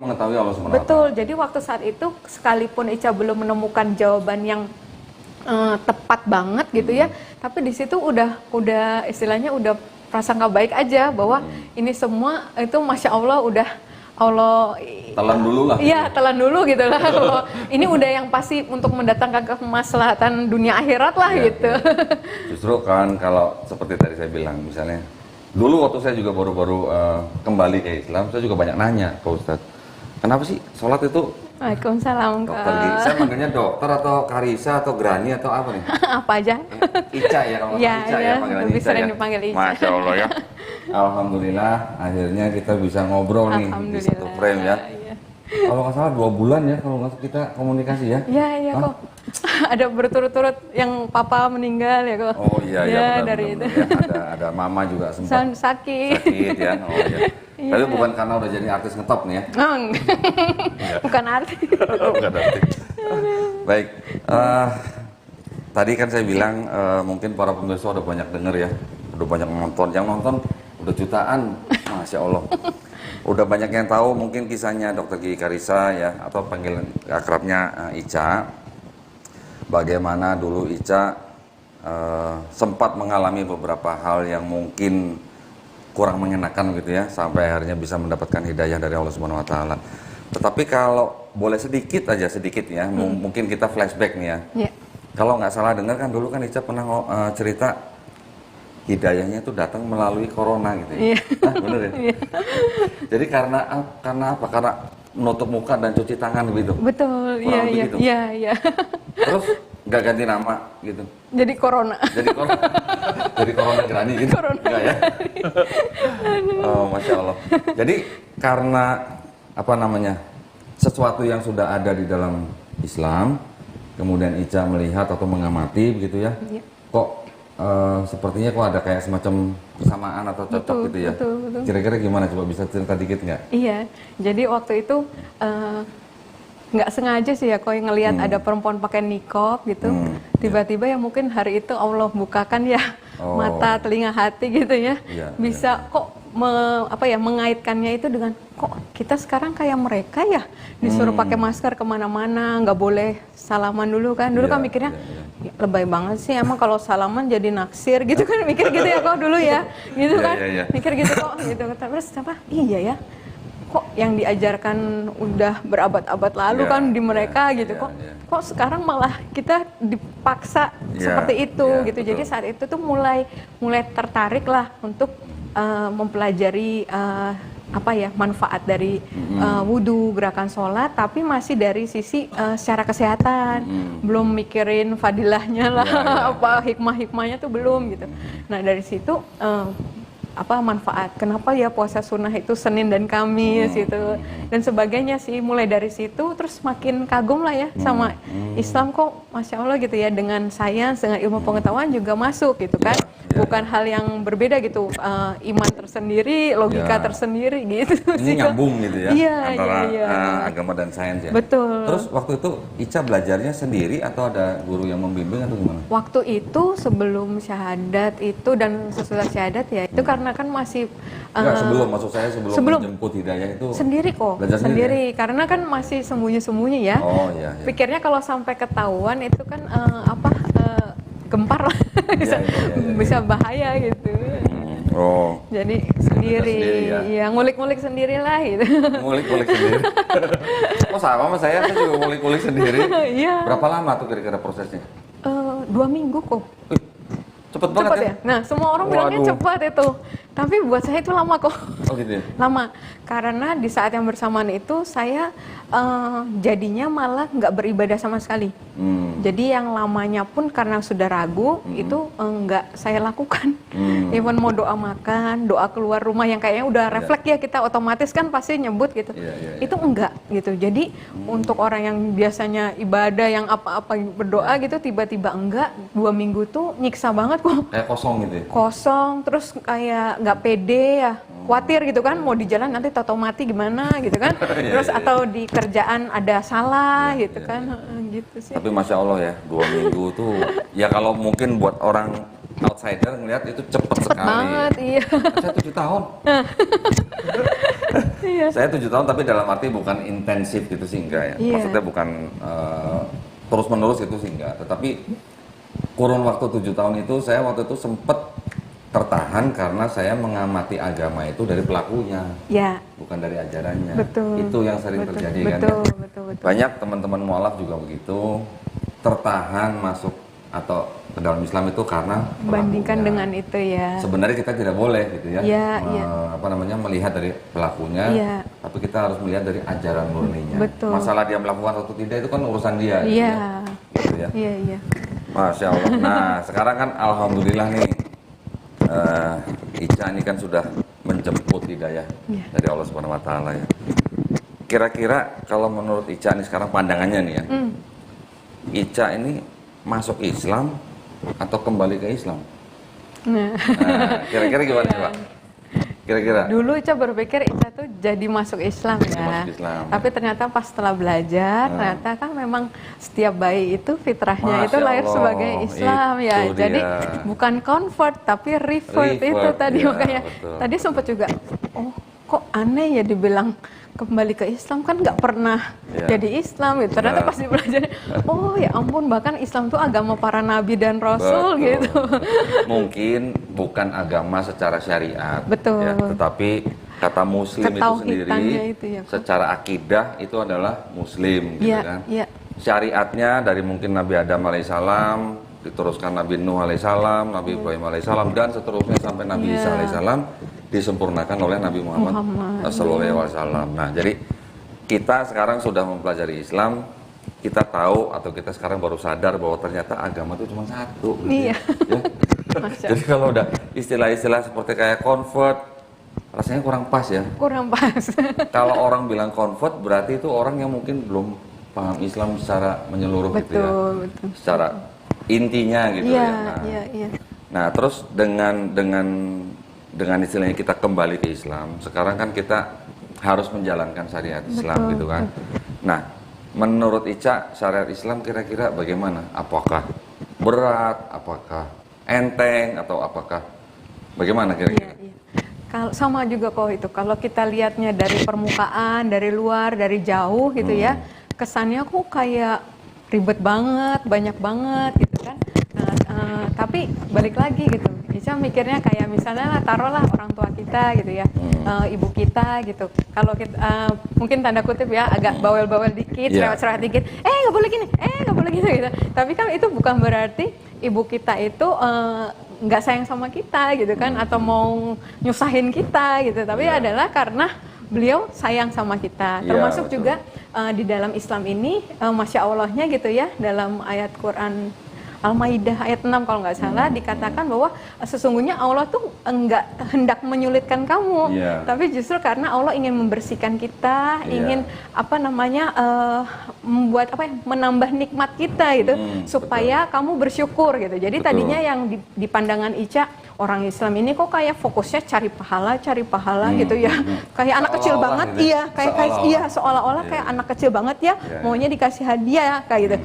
Mengetahui Allah Subhanahu wa Betul. Ta'ala. Jadi waktu saat itu sekalipun Ica belum menemukan jawaban yang tepat banget gitu ya, tapi di situ udah istilahnya udah prasangka baik aja bahwa ini semua itu masya Allah udah Allah Telan dulu lah. Iya, telan dulu gitu lah. Kalau ini udah yang pasti untuk mendatangkan kemaslahatan dunia akhirat lah Iya, gitu. iya. Justru kan kalau seperti tadi saya bilang, misalnya dulu waktu saya juga baru-baru kembali ke Islam, saya juga banyak nanya ke Ustadz, kenapa sih sholat itu Waalaikumsalam. dokter Gi? Saya manggilnya dokter atau Karisa atau Grani atau apa nih? Apa aja? Ica ya, kalau nggak Ya, Ica ya, ya, panggilan lebih Ica sering ya. dipanggil Ica. Masya Allah ya. Alhamdulillah, akhirnya kita bisa ngobrol nih di satu frame ya. Iya. Kalau nggak salah 2 bulan ya, kalau nggak salah kita komunikasi ya. Iya, iya kok. Ada berturut-turut yang papa meninggal ya kok. Oh iya, iya benar, dari benar, itu. benar. Ya. Ada mama juga sempat Sakit. sakit ya. Oh iya. Iya. Tapi bukan karena udah jadi artis ngetop nih ya. Oh, enggak. Bukan arti. Bukan artis. Baik. Tadi kan saya bilang mungkin para pemirsa udah banyak denger ya, udah banyak nonton. Yang nonton udah jutaan, masya Allah. Udah banyak yang tahu mungkin kisahnya Dr. Gigi Karisa ya, atau panggilan akrabnya Ica. Bagaimana dulu Ica sempat mengalami beberapa hal yang mungkin kurang mengenakan gitu ya, sampai akhirnya bisa mendapatkan hidayah dari Allah Subhanahu wa Ta'ala. Tetapi kalau boleh sedikit ya, mungkin kita flashback nih ya. Iya. Kalau nggak salah dengar kan dulu kan Ica pernah cerita hidayahnya itu datang melalui corona gitu ya. Iya. Nah, bener ya? Iya. Jadi karena apa? Karena menutup muka dan cuci tangan gitu. Betul, iya, Kurang lebih iya, gitu. iya, iya. Terus nggak ganti nama gitu. Jadi corona. Jadi corona, jadi corona Grani gitu. Corona Enggak ya? Oh, masya Allah. Jadi karena apa namanya, sesuatu yang sudah ada di dalam Islam, kemudian Ica melihat atau mengamati begitu ya, Iya. kok sepertinya kok ada kayak semacam kesamaan atau cocok Betul, gitu ya. betul, betul. Kira-kira gimana, coba bisa cerita dikit nggak? Iya, jadi waktu itu nggak sengaja sih ya kok ngelihat ada perempuan pakai niqab gitu. Tiba-tiba ya mungkin hari itu Allah bukakan ya mata, telinga, hati gitu ya. Iya, Bisa kok mengaitkannya itu dengan kok kita sekarang kayak mereka ya disuruh pakai masker kemana-mana, nggak boleh salaman dulu kan. Dulu Iya, kan mikirnya iya. "Ya, lebay banget sih emang kalau salaman jadi naksir gitu kan, mikir gitu ya kok dulu ya gitu Iya, kan. iya, iya. Mikir gitu kok gitu. Terus apa? Iya ya. Kok yang diajarkan udah berabad-abad lalu Iya, kan di mereka iya, gitu iya, kok iya. kok sekarang malah kita dipaksa Iya, seperti itu iya, gitu. betul. Jadi saat itu tuh mulai tertarik lah untuk mempelajari manfaat dari wudhu, gerakan sholat, tapi masih dari sisi secara kesehatan, belum mikirin fadilahnya lah, hikmah-hikmahnya tuh belum gitu. Nah dari situ manfaat, kenapa ya puasa sunnah itu Senin dan Kamis gitu dan sebagainya sih. Mulai dari situ terus makin kagum lah ya sama Islam, kok masya Allah gitu ya, dengan sains, dengan ilmu pengetahuan juga masuk gitu kan. Bukan hal yang berbeda gitu, iman tersendiri, logika tersendiri gitu. Ini nyambung gitu ya, Iya, antara iya. agama dan sains ya. Betul. Terus waktu itu Ica belajarnya sendiri atau ada guru yang membimbing atau gimana? Waktu itu sebelum syahadat itu dan sesudah syahadat ya itu karena kan masih Enggak, sebelum, maksud saya sebelum menjemput hidayah itu sendiri kok, belajar sendiri ya? karena kan masih sembunyi-sembunyi ya. Oh iya, iya. Pikirnya kalau sampai ketahuan itu kan gempar lah, bisa bahaya gitu. Oh. Jadi sendiri, sendiri ya? ngulik-ngulik sendiri lah gitu. Ngulik-ngulik sendiri. Oh sama saya juga ngulik-ngulik sendiri. Iya. Berapa lama tuh kira-kira prosesnya? 2 minggu kok. Cepet banget Cepat ya? ya? Nah, semua orang bilangnya Waduh. cepat itu. Tapi buat saya itu lama kok. Oh gitu ya? Lama. Karena di saat yang bersamaan itu saya jadinya malah nggak beribadah sama sekali. Jadi yang lamanya pun karena sudah ragu, itu nggak saya lakukan. Even mau doa makan, doa keluar rumah yang kayaknya udah refleks ya, kita otomatis kan pasti nyebut gitu. Itu enggak gitu. Jadi untuk orang yang biasanya ibadah yang apa-apa berdoa gitu, tiba-tiba enggak, 2 minggu tuh nyiksa banget kok. Kayak kosong gitu ya? Kosong, terus kayak nggak pede ya, khawatir gitu kan, mau di jalan nanti tato mati gimana gitu kan, terus atau di kerjaan ada salah gitu kan, gitu sih. Tapi Masya Allah ya, 2 minggu tuh, ya kalau mungkin buat orang outsider ngelihat itu cepet sekali. banget, iya. Saya 7 tahun. Iya. Saya 7 tahun tapi dalam arti bukan intensif gitu sih enggak ya. Iya. Maksudnya bukan terus menerus itu sih enggak. Tetapi kurun waktu 7 tahun itu saya waktu itu sempat tertahan karena saya mengamati agama itu dari pelakunya, Ya, bukan dari ajarannya. betul. Itu yang sering Betul, terjadi kan. betul, Ya? betul. Banyak teman-teman mualaf juga begitu, tertahan masuk atau ke dalam Islam itu karena Bandingkan pelakunya. dengan itu ya. Sebenarnya kita tidak boleh gitu ya, Iya, iya. melihat dari pelakunya, Iya. tapi kita harus melihat dari ajaran murninya. Betul. Masalah dia melakukan atau tidak itu kan urusan dia. Gitu Iya, ya. Gitu ya. iya, iya. Masya Allah. Nah sekarang kan alhamdulillah nih, Ica ini kan sudah menjemput hidayah Iya. dari Allah Subhanahu Wa Taala ya. Kira-kira kalau menurut Ica ini sekarang pandangannya nih ya, Ica ini masuk Islam atau kembali ke Islam? Nah, Nah, kira-kira gimana sih, Pak? Kira-kira? dulu Ica berpikir Ica tuh jadi masuk Islam ya. Masuk Islam. Tapi ternyata pas setelah belajar, ternyata kan memang setiap bayi itu fitrahnya itu Masya lahir Allah, sebagai Islam ya. itu Jadi dia. bukan convert tapi revert itu Revert, tadi ya, makanya. betul. Tadi sempat juga, oh kok aneh ya dibilang kembali ke Islam kan nggak pernah Ya. jadi Islam gitu. Ternyata Nah. pas dipelajari, oh ya ampun bahkan Islam tuh agama para nabi dan rasul Betul. gitu. Mungkin bukan agama secara syariat, Betul. ya, tetapi kata Muslim itu sendiri, Ketauhidannya itu ya, Kak. secara akidah itu adalah Muslim, gitu Iya, kan. iya. Syariatnya dari mungkin Nabi Adam alaihissalam, diteruskan Nabi Nuh alaihissalam, Nabi Ibrahim alaihissalam, dan seterusnya sampai Nabi Iya. Isa alaihissalam disempurnakan oleh Nabi Muhammad sallallahu alaihi wasallam. Nah, jadi kita sekarang sudah mempelajari Islam, kita tahu atau kita sekarang baru sadar bahwa ternyata agama itu cuma satu. gitu Iya. ya. Masya Jadi kalau udah istilah-istilah seperti kayak convert, rasanya kurang pas ya. Kurang pas. Kalau orang bilang convert berarti itu orang yang mungkin belum paham Islam secara menyeluruh gitu ya. Betul, betul. Secara intinya gitu Iya, ya. Nah, iya, iya. nah, terus dengan istilahnya kita kembali ke Islam, sekarang kan kita harus menjalankan syariat Islam Betul, gitu kan. Nah, menurut Ica syariat Islam kira-kira bagaimana? Apakah berat, apakah enteng atau apakah bagaimana kira-kira? Iya, iya. Kalau sama juga kok itu. Kalau kita lihatnya dari permukaan, dari luar, dari jauh gitu ya, kesannya kok kayak ribet banget, banyak banget gitu kan. Nah, tapi balik lagi gitu. Ica mikirnya kayak misalnya taruhlah orang tua kita gitu ya, ibu kita gitu. Kalau kita mungkin tanda kutip ya agak bawel-bawel dikit, Iya. cerewet-cerewet dikit, nggak boleh gini, nggak boleh gitu. Tapi kan itu bukan berarti ibu kita itu nggak sayang sama kita gitu kan, atau mau nyusahin kita gitu. Tapi Iya. adalah karena beliau sayang sama kita. Iya, Termasuk betul. juga di dalam Islam ini, Masya Allahnya gitu ya, dalam ayat Quran Al-Maidah ayat 6 kalau nggak salah dikatakan bahwa sesungguhnya Allah tuh enggak hendak menyulitkan kamu, Iya. tapi justru karena Allah ingin membersihkan kita, Iya. ingin membuat menambah nikmat kita gitu, supaya kamu bersyukur gitu. Jadi Betul. tadinya yang di pandangan Ica, orang Islam ini kok kayak fokusnya cari pahala gitu ya, kayak anak kecil Seolah-olah banget, gitu ya. iya kayak seolah-olah kayak anak kecil banget ya, Iya. maunya dikasih hadiah kayak gitu.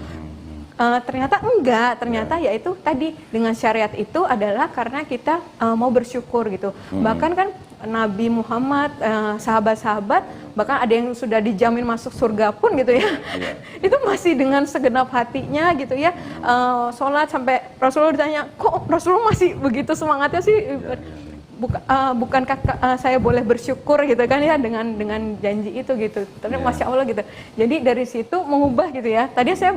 Ternyata enggak, ternyata yaitu tadi dengan syariat itu adalah karena kita mau bersyukur gitu. Bahkan kan Nabi Muhammad, sahabat-sahabat, bahkan ada yang sudah dijamin masuk surga pun gitu ya. Iya. Itu masih dengan segenap hatinya gitu ya. Sholat sampai Rasulullah ditanya, kok Rasulullah masih begitu semangatnya sih? Bukankah saya boleh bersyukur gitu kan ya dengan janji itu gitu. Tapi Iya. Masya Allah gitu. Jadi dari situ mengubah gitu ya. Tadi saya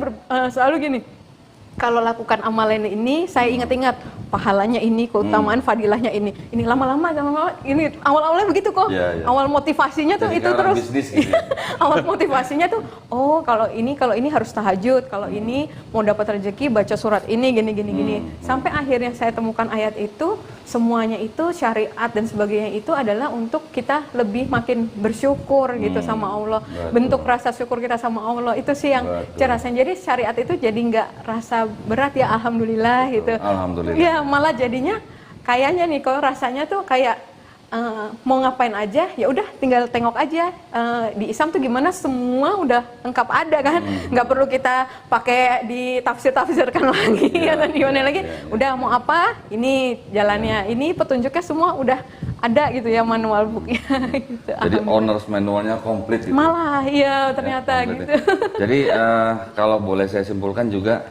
selalu gini, kalau lakukan amalan ini, saya ingat-ingat pahalanya ini, keutamaan fadilahnya ini. Ini lama-lama ini awal-awalnya begitu kok. Iya, iya. Awal motivasinya tuh Jadi itu kayak orang terus. bisnis gitu ya. Awal motivasinya tuh, oh kalau ini harus tahajud, kalau ini mau dapat rezeki baca surat ini gini. Sampai akhirnya saya temukan ayat itu, semuanya itu syariat dan sebagainya itu adalah untuk kita lebih makin bersyukur gitu sama Allah. Betul. Bentuk rasa syukur kita sama Allah itu sih yang Betul. saya rasain. Jadi syariat itu jadi nggak rasa berat ya, alhamdulillah gitu. Alhamdulillah. Iya, malah jadinya kayaknya nih kalau rasanya tuh kayak mau ngapain aja, ya udah tinggal tengok aja. Di Islam tuh gimana, semua udah lengkap ada kan, nggak perlu kita pakai ditafsir-tafsirkan lagi atau gimana lagi. Udah mau apa, ini jalannya, ini petunjuknya semua udah ada gitu ya, manual booknya. Gitu. Jadi owner's manualnya komplit gitu. Malah iya ternyata komplit gitu. ya. Jadi kalau boleh saya simpulkan juga,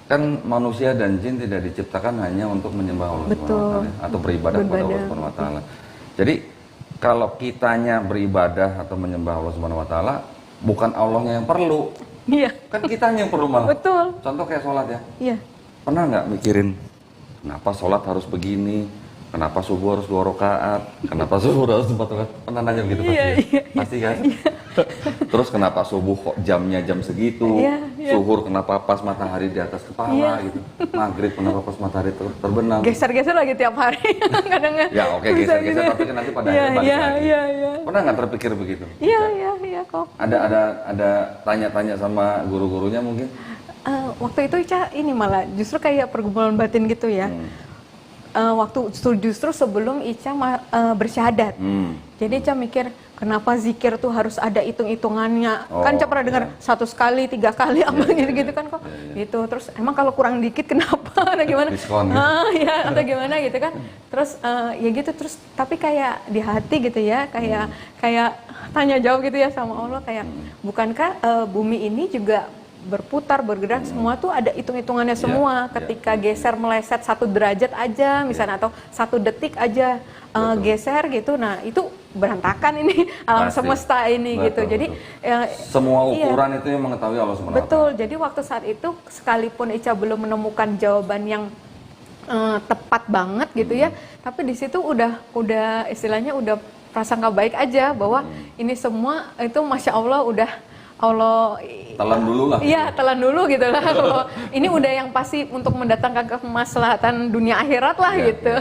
kan manusia dan jin tidak diciptakan hanya untuk menyembah Allah Subhanahu wa Ta'ala atau beribadah kepada Allah Subhanahu wa Ta'ala. Jadi kalau kitanya beribadah atau menyembah Allah Subhanahu wa Ta'ala, bukan Allahnya yang perlu. Iya. Kan kitanya yang perlu malah. Betul. Contoh kayak sholat ya. Iya. Pernah nggak mikirin kenapa sholat harus begini? Kenapa subuh harus 2 rakaat? Kenapa subuh harus 4 rakaat? Pernah nanya begitu pasti? Iya. Pasti kan? Terus kenapa subuh kok jamnya jam segitu? Iya. Zuhur kenapa pas matahari di atas kepala gitu? Maghrib kenapa pas matahari terbenam? Geser-geser lagi tiap hari. Kadang Ya oke, geser-geser gitu. tapi kan nanti pada akhirnya balik lagi. Iya. Pernah nggak terpikir begitu? Iya kok. Ada tanya-tanya sama guru-gurunya mungkin? Waktu itu Ica ini malah justru kayak pergumulan batin gitu ya. Waktu justru sebelum Ica bersyahadat. Jadi Ica mikir, kenapa zikir tuh harus ada hitung-hitungannya? Kan Ica pernah dengar 1 kali, 3 kali apa gitu kan kok. Gitu. Terus emang kalau kurang dikit kenapa? Atau gimana? Diskon gitu. Ya atau gimana gitu kan. Terus ya gitu, terus tapi kayak di hati gitu ya, kayak tanya jawab gitu ya sama Allah, kayak bukankah bumi ini juga berputar, bergerak, semua tuh ada hitung-hitungannya semua. Ketika geser meleset 1 derajat aja misalnya, atau 1 detik aja geser gitu, nah itu berantakan ini alam semesta ini gitu. Jadi semua ukuran itu yang mengetahui Allah Subhanahu wa Ta'ala. Betul. Jadi waktu saat itu sekalipun Ica belum menemukan jawaban yang tepat banget gitu ya, tapi di situ udah istilahnya udah prasangka baik aja bahwa ini semua itu Masya Allah udah Allah telan dulu lah. Iya, telan dulu gitu lah. Kalau ini udah yang pasti untuk mendatangkan kemaslahatan dunia akhirat lah gitu.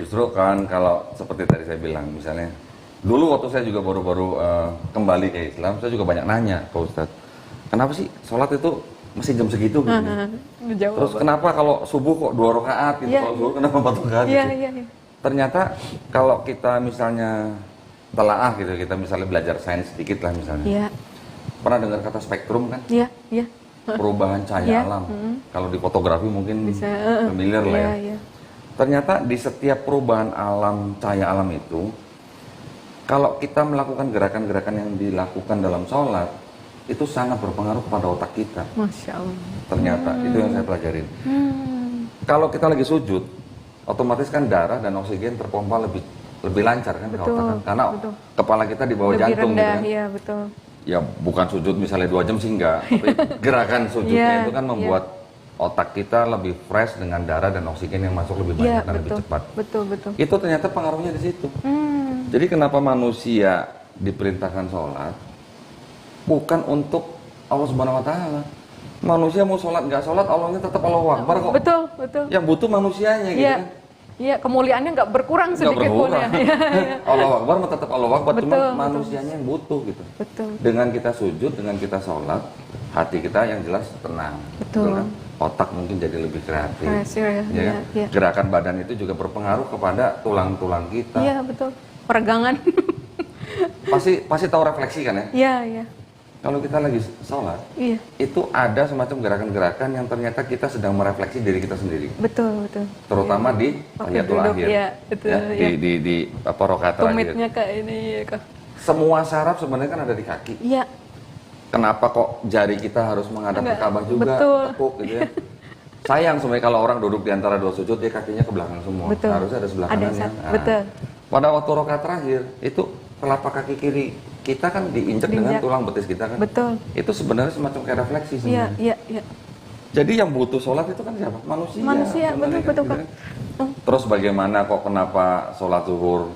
Justru kan kalau seperti tadi saya bilang, misalnya dulu waktu saya juga baru-baru kembali ke Islam, saya juga banyak nanya ke Ustadz, kenapa sih sholat itu masih jam segitu gitu? Terus kenapa kalau subuh kok 2 rakaat gitu, kalau subuh kenapa 4 rakaat gitu? Ternyata kalau kita misalnya telaah gitu, kita misalnya belajar sains sedikit lah misalnya. Pernah dengar kata spektrum kan? Iya. Perubahan cahaya alam. Kalau di fotografi mungkin bisa, familiar lah ya. Ternyata di setiap perubahan alam, cahaya alam itu, kalau kita melakukan gerakan-gerakan yang dilakukan dalam sholat, itu sangat berpengaruh kepada otak kita. Masya Allah. Ternyata, itu yang saya pelajarin. Kalau kita lagi sujud, otomatis kan darah dan oksigen terpompa lebih lancar kan ke otak kan? Karena kepala kita di bawah lebih jantung rendah, gitu kan? Iya, betul. Ya bukan sujud misalnya 2 jam sih enggak, tapi gerakan sujudnya itu kan membuat otak kita lebih fresh dengan darah dan oksigen yang masuk lebih banyak dan lebih cepat. Betul. Itu ternyata pengaruhnya di situ. Jadi kenapa manusia diperintahkan sholat? Bukan untuk Allah Subhanahu wa Ta'ala. Manusia mau sholat nggak sholat, Allahnya tetap Allahu Akbar kok. Betul. Yang butuh manusianya gitu kan. Iya, kemuliaannya nggak berkurang sedikit pun ya. Allahu Akbar tetap Allahu Akbar, cuma manusianya yang butuh gitu. Betul. Dengan kita sujud, dengan kita sholat, hati kita yang jelas tenang. Betul. Kan? Otak mungkin jadi lebih kreatif. Ya. Gerakan badan itu juga berpengaruh kepada tulang-tulang kita. Iya, betul. Peregangan. Pasti tahu refleksi kan ya? Iya. Kalau kita lagi sholat, itu ada semacam gerakan-gerakan yang ternyata kita sedang merefleksi diri kita sendiri. Betul. Terutama di tahiyatul akhir. Iya, betul. Di apa rakaat terakhir. Tumitnya ke ini kok. Semua saraf sebenarnya kan ada di kaki. Iya. Kenapa kok jari kita harus menghadap ke Ka'bah juga? Tepuk gitu ya. Sayang sebenarnya kalau orang duduk di antara 2 sujud, dia kakinya ke belakang semua. Betul. Harusnya ada sebelah kanannya. Betul. Pada waktu rakaat terakhir, itu telapak kaki kiri kita kan diinjak dengan tulang betis kita kan. Betul. Itu sebenarnya semacam kayak refleksi sebenarnya. Iya. Jadi yang butuh sholat itu kan siapa? Manusia. Betul kan. Terus bagaimana kok kenapa sholat zuhur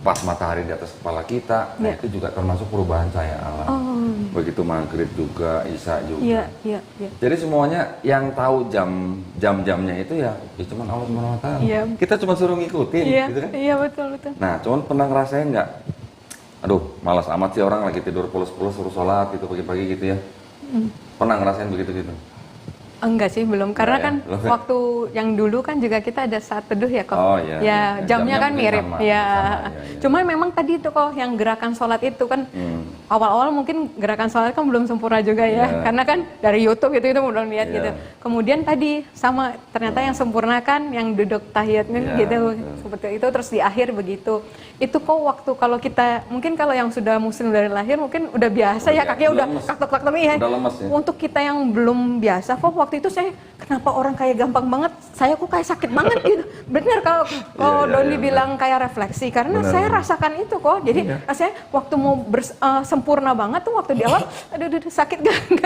pas matahari di atas kepala kita? Nah, itu juga termasuk perubahan cahaya alam. Begitu maghrib juga, isya juga. Iya. Jadi semuanya yang tahu jam-jamnya itu ya cuma Allah Subhanahu wa Ta'ala. Kita cuma suruh ngikutin gitu kan. Iya, betul. Nah, cuman pernah ngerasain nggak? Aduh, malas amat sih orang lagi tidur pulas-pulas suruh sholat gitu pagi-pagi gitu ya. Pernah ngerasain begitu-gitu? Enggak sih, belum. Karena Enggak kan ya? Belum. waktu yang dulu kan juga kita ada saat teduh ya kok. Oh, iya, Ya, iya. jamnya Jamnya kan mungkin mirip. sama, Ya. sama, iya. Cuman memang tadi itu kok yang gerakan sholat itu kan awal-awal mungkin gerakan sholat kan belum sempurna juga ya. Iya. Karena kan dari YouTube itu belum lihat Iya. gitu. Kemudian tadi sama ternyata yang sempurna kan yang duduk tahiyatnya Iya, gitu. betul. Seperti itu terus di akhir begitu. Itu kok waktu kalau kita mungkin kalau yang sudah muslim dari lahir mungkin udah biasa Udah ya biasa, kakinya udah lemes. kaktok-kaktok ya. Udah lemes ya. Untuk kita yang belum biasa kok waktu itu saya kenapa orang kayak gampang banget, saya kok kayak sakit banget gitu. Bener kalau Iya, Doni iya, bilang kayak refleksi karena Benar, saya benar. rasakan itu kok. Jadi Iya. saya waktu mau sempurna banget tuh waktu di awal aduh sakit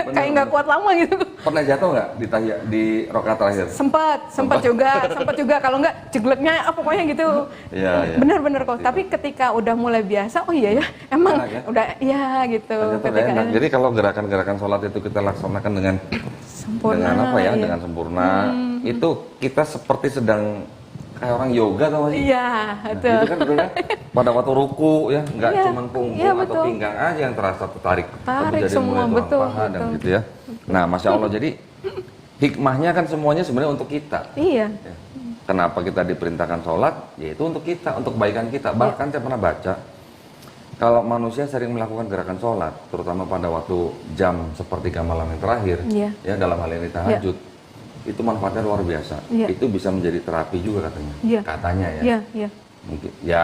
kayak nggak kuat lama gitu. Pernah jatuh nggak di rakaat terakhir? Sempat juga kalau nggak jegleknya pokoknya gitu. Iya, iya. Bener-bener kok. Tapi ketika udah mulai biasa, oh iya ya, emang Enak ya? udah iya gitu. Ternyata udah Ketika enak. Jadi kalau gerakan-gerakan sholat itu kita laksanakan dengan sempurna, dengan apa ya? iya. Dengan sempurna. Itu kita seperti sedang kayak orang yoga tau gak sih? Iya, Nah, betul. gitu kan betul kan? Pada waktu ruku ya, nggak Iya, cuma punggung iya, atau betul. pinggang aja yang terasa tertarik, Tarik jadi semua, mulai tulang betul, paha dan betul. gitu ya. Nah, masya Allah, jadi hikmahnya kan semuanya sebenarnya untuk kita. Iya. Ya. Kenapa kita diperintahkan sholat? Yaitu untuk kita, untuk kebaikan kita. Bahkan saya pernah baca, kalau manusia sering melakukan gerakan sholat, terutama pada waktu jam sepertiga malam yang terakhir, Iya. ya dalam hal ini tahajud, itu manfaatnya luar biasa. Iya. Itu bisa menjadi terapi juga katanya. Iya. Katanya ya. Iya, iya. Mungkin ya.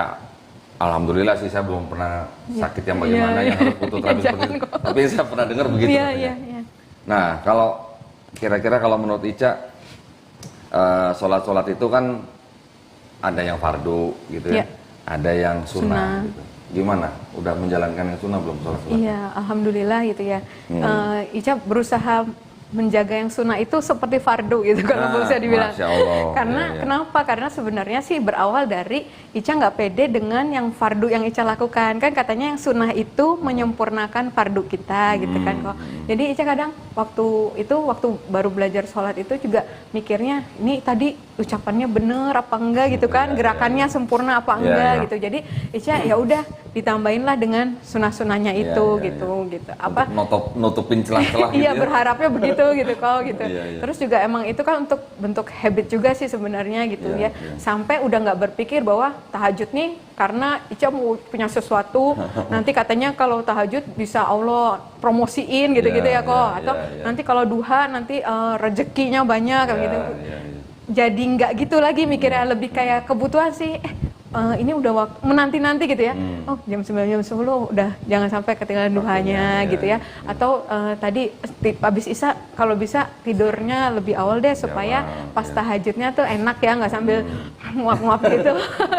Alhamdulillah sih saya belum pernah sakit yang bagaimana Iya, yang harus butuh terapi Jangan seperti itu. kok. Tapi saya pernah dengar begitu. Iya, katanya. iya, iya. Nah, kalau kira-kira kalau menurut Ica, sholat-sholat itu kan ada yang fardu gitu ya, Iya. ada yang sunnah. Sunnah. Gitu. Gimana? Udah menjalankan yang sunnah belum sholat-sholat? Iya, alhamdulillah gitu ya. Ica berusaha menjaga yang sunnah itu seperti fardu gitu kalau bisa dibilang. Masya Allah. Karena Iya, iya. kenapa? Karena sebenarnya sih berawal dari Ica nggak pede dengan yang fardu yang Ica lakukan. Kan katanya yang sunnah itu menyempurnakan fardu kita gitu kan kok. Jadi Ica kadang waktu baru belajar sholat itu juga mikirnya ini tadi ucapannya bener apa enggak gitu kan, Iya, gerakannya sempurna apa Iya, enggak iya. gitu. Jadi Ica ya udah ditambahinlah dengan sunnah-sunnahnya Iya, itu iya, gitu. Untuk nutupin celah-celah gitu Iya, ya? berharapnya begitu gitu kok gitu. Iya, iya. Terus juga emang itu kan untuk bentuk habit juga sih sebenarnya gitu Iya, ya. iya. Sampai udah nggak berpikir bahwa tahajud nih karena Ica mau punya sesuatu nanti katanya kalau tahajud bisa Allah promosiin gitu-gitu Iya, ya kok. iya, Atau iya, iya. nanti kalau duha nanti rezekinya banyak kayak Iya, gitu. iya, iya. Jadi nggak gitu lagi mikirnya, lebih kayak kebutuhan sih. Ini udah menanti-nanti gitu ya. Oh, jam 9 jam 10 udah jangan sampai ketinggalan duhanya Iya, gitu ya. Atau tadi habis Isya kalau bisa tidurnya lebih awal deh supaya Bang. pas Iya. tahajudnya tuh enak ya, nggak sambil nguap-nguap gitu.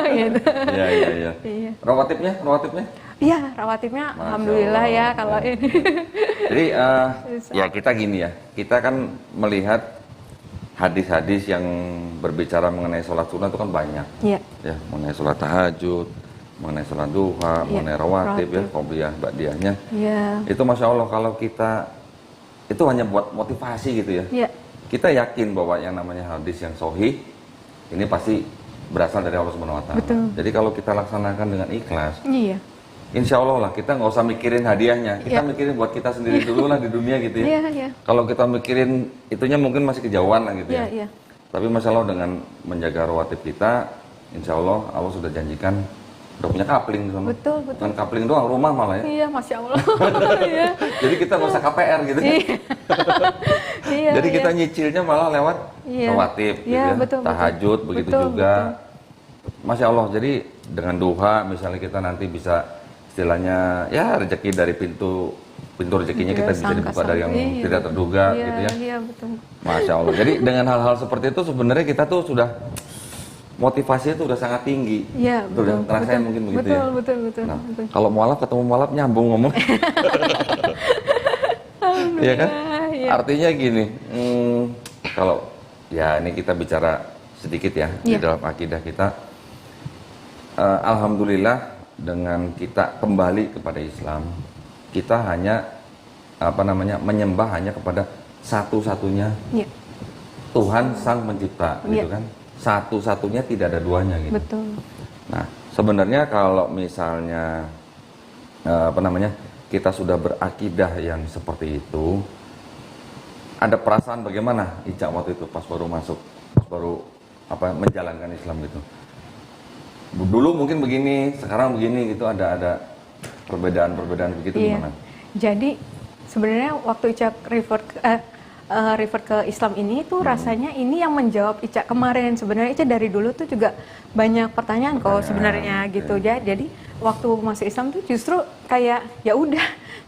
Gitu. Iya, iya, iya. Iya. Rawatibnya? Iya, rawatibnya Masya alhamdulillah Allah. ya kalau ini. Jadi Susah. ya kita gini ya, kita kan melihat hadis-hadis yang berbicara mengenai sholat sunnah itu kan banyak. Iya. Ya, mengenai sholat tahajud, mengenai sholat duha, Iya, mengenai rawatib ya, rawatib. qobliyah, ba'diyahnya. Iya. Itu masya Allah kalau kita itu hanya buat motivasi gitu ya. Iya. Kita yakin bahwa yang namanya hadis yang sahih ini pasti berasal dari Allah Subhanahu Wa Taala. Betul. Jadi kalau kita laksanakan dengan ikhlas, Iya. insya Allah lah kita nggak usah mikirin hadiahnya, kita Iya. mikirin buat kita sendiri dulu lah di dunia gitu ya. Iya, iya. Kalau kita mikirin itunya mungkin masih kejauhan lah gitu Iya, ya. iya. Tapi masya Allah dengan menjaga rawatib kita, insya Allah Allah sudah janjikan udah punya kapling di sana. Betul, betul. Dengan kapling doang rumah malah ya. Iya, Masya Allah. Iya. Jadi kita nggak usah KPR gitu. Iya. Iya, Jadi kita iya. nyicilnya malah lewat Iya. rawatib gitu Iya, ya. betul, betul. Tahajud begitu Betul, juga. Masya Allah, jadi dengan duha misalnya kita nanti bisa istilahnya ya rezeki dari pintu rezekinya kita bisa dibuka dari yang Iya, tidak terduga iya, gitu ya. Iya, betul. Masya Allah. Jadi dengan hal-hal seperti itu sebenarnya kita tuh sudah motivasinya tuh udah sangat tinggi. Iya, Betul, betul. ya? Ngerasain mungkin begitu betul, ya. Betul, betul, Nah, betul. kalau mualaf ketemu mualaf nyambung ngomong. Iya kan? Iya. Artinya gini, kalau ya ini kita bicara sedikit ya di Iya. dalam akidah kita. Alhamdulillah dengan kita kembali kepada Islam, kita hanya menyembah hanya kepada satu-satunya Iya, Tuhan Sang Pencipta, gitu Iya. kan? Satu-satunya, tidak ada duanya gitu. betul. Nah, sebenarnya kalau misalnya kita sudah berakidah yang seperti itu, ada perasaan bagaimana Ica waktu itu pas baru masuk, pas baru menjalankan Islam gitu? Dulu mungkin begini, sekarang begini gitu, ada perbedaan begitu gimana? Jadi sebenarnya waktu Ica refer ke Islam ini tuh rasanya ini yang menjawab Ica kemarin. Sebenarnya Ica dari dulu tuh juga banyak pertanyaan kok sebenarnya gitu ya. Jadi waktu masuk Islam tuh justru kayak ya udah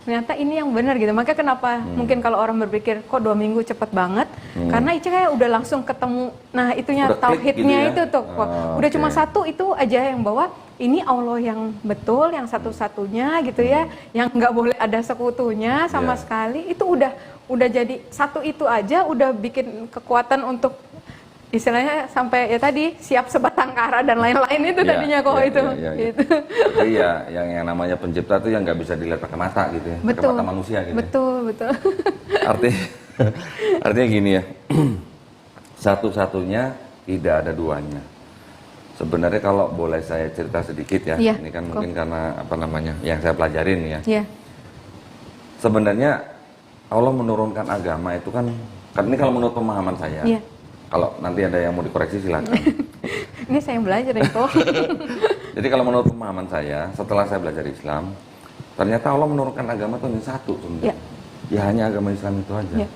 ternyata ini yang benar gitu. Makanya kenapa mungkin kalau orang berpikir kok 2 minggu cepet banget, karena Ica kayak udah langsung ketemu, nah itunya Udah klik tauhidnya gitu ya? itu tuh, udah cuma Oke. satu itu aja yang bahwa ini Allah yang betul, yang satu-satunya gitu ya, yang nggak boleh ada sekutunya sama Iya. sekali. Itu udah jadi satu itu aja, udah bikin kekuatan untuk istilahnya sampai ya tadi siap sebatang kara dan lain-lain itu Iya, tadinya kok iya, itu. iya, iya. Gitu. Jadi ya yang namanya pencipta tuh yang nggak bisa dilihat pakai mata gitu ya, pakai Betul. mata manusia gitu. Ya. Betul, betul. Artinya gini ya, satu-satunya tidak ada duanya. Sebenarnya kalau boleh saya cerita sedikit ya, Iya, ini kan kok. mungkin karena yang saya pelajarin ya. Iya. Sebenarnya Allah menurunkan agama itu kan ini kalau menurut pemahaman saya. Iya. Kalau nanti ada yang mau dikoreksi silakan. Ini saya yang belajar ya kok. Jadi kalau menurut pemahaman saya, setelah saya belajar Islam, ternyata Allah menurunkan agama itu hanya satu sebenarnya. Iya. Ya hanya agama Islam itu aja. Iya.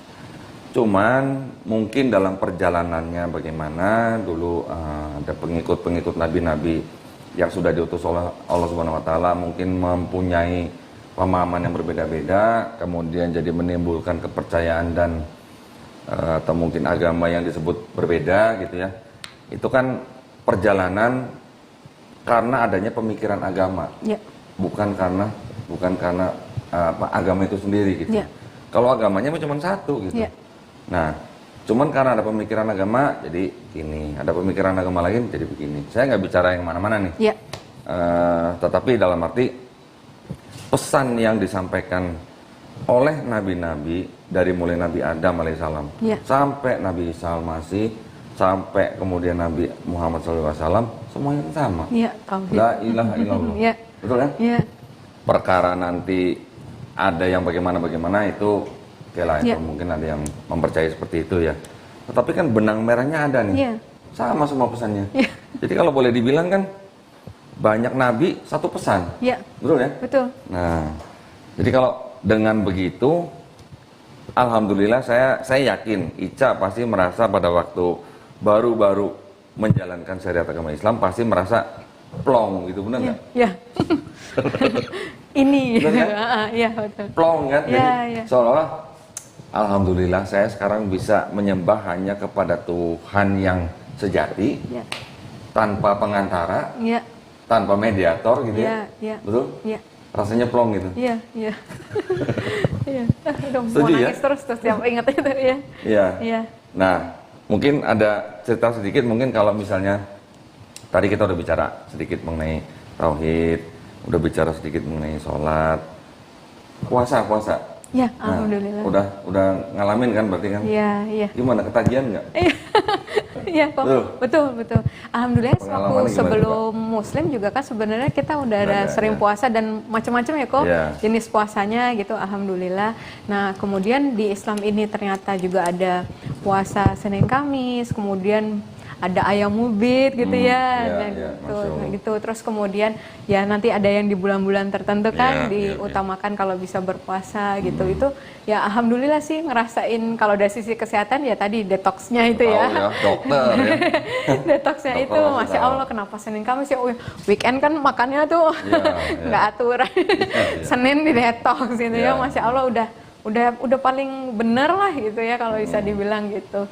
Cuman mungkin dalam perjalanannya bagaimana dulu ada pengikut-pengikut nabi-nabi yang sudah diutus oleh Allah Subhanahu wa taala mungkin mempunyai pemahaman yang berbeda-beda, kemudian jadi menimbulkan kepercayaan dan atau mungkin agama yang disebut berbeda gitu ya. Itu kan perjalanan karena adanya pemikiran agama. Iya. Bukan karena agama itu sendiri gitu. Iya. Kalau agamanya cuma satu gitu. Iya. Nah, cuman karena ada pemikiran agama jadi ini, ada pemikiran agama lain jadi begini. Saya nggak bicara yang mana-mana nih. Iya. Tetapi dalam arti pesan yang disampaikan oleh nabi-nabi dari mulai Nabi Adam alaihissalam Iya. sampai Nabi Isa al-Masih sampai kemudian Nabi Muhammad SAW semuanya sama. Iya, tauhid. La ilaha illallah. Iya. Betul kan? Iya. Perkara nanti ada yang bagaimana itu oke lah, itu Iya. mungkin ada yang mempercayai seperti itu ya. Tetapi kan benang merahnya ada nih. Iya. Sama semua pesannya. Iya. Jadi kalau boleh dibilang kan banyak nabi satu pesan. Iya. Betul ya? Betul. Nah, jadi kalau dengan begitu alhamdulillah saya yakin Ica pasti merasa pada waktu baru-baru menjalankan syariat agama Islam pasti merasa plong gitu, benar nggak? Iya. Ini. Betul kan? Iya, betul. Plong kan? Iya, Jadi iya. seolah-olah alhamdulillah saya sekarang bisa menyembah hanya kepada Tuhan yang sejati, Iya. tanpa pengantara, Iya. tanpa mediator gitu Iya, ya. iya. Betul? Iya. Rasanya plong gitu. Iya, iya. Iya. Aduh, mau Setuju ya? nangis terus tiap ingat itu ya. Iya. Iya. Nah, mungkin ada cerita sedikit mungkin kalau misalnya tadi kita udah bicara sedikit mengenai tauhid, udah bicara sedikit mengenai sholat, puasa. Ya, Nah, alhamdulillah. udah ngalamin kan berarti kan? Iya, iya. Gimana, ketagihan nggak? Iya kok, betul. Alhamdulillah Pengalamannya waktu gimana, sebelum Muslim juga kan sebenarnya kita udah ada Ada, sering ya. puasa dan macam-macam ya kok Iya. jenis puasanya gitu, alhamdulillah. Nah kemudian di Islam ini ternyata juga ada puasa Senin Kamis, kemudian ada ayam ubid gitu ya, iya, dan iya, gitu, Masya Allah. gitu. Terus kemudian ya nanti ada yang di bulan-bulan tertentu kan Iya, iya, diutamakan kalau bisa berpuasa gitu. Itu ya alhamdulillah sih ngerasain kalau dari sisi kesehatan ya tadi detoxnya itu Tahu ya. dokter ya. Detoxnya Dokter itu masih masya tahu. Allah kenapa Senin Kamis ya weekend kan makannya tuh Iya, iya. nggak aturan. iya. Senin di detox gitu Iya. ya, masya Allah udah paling bener lah gitu ya kalau bisa dibilang gitu.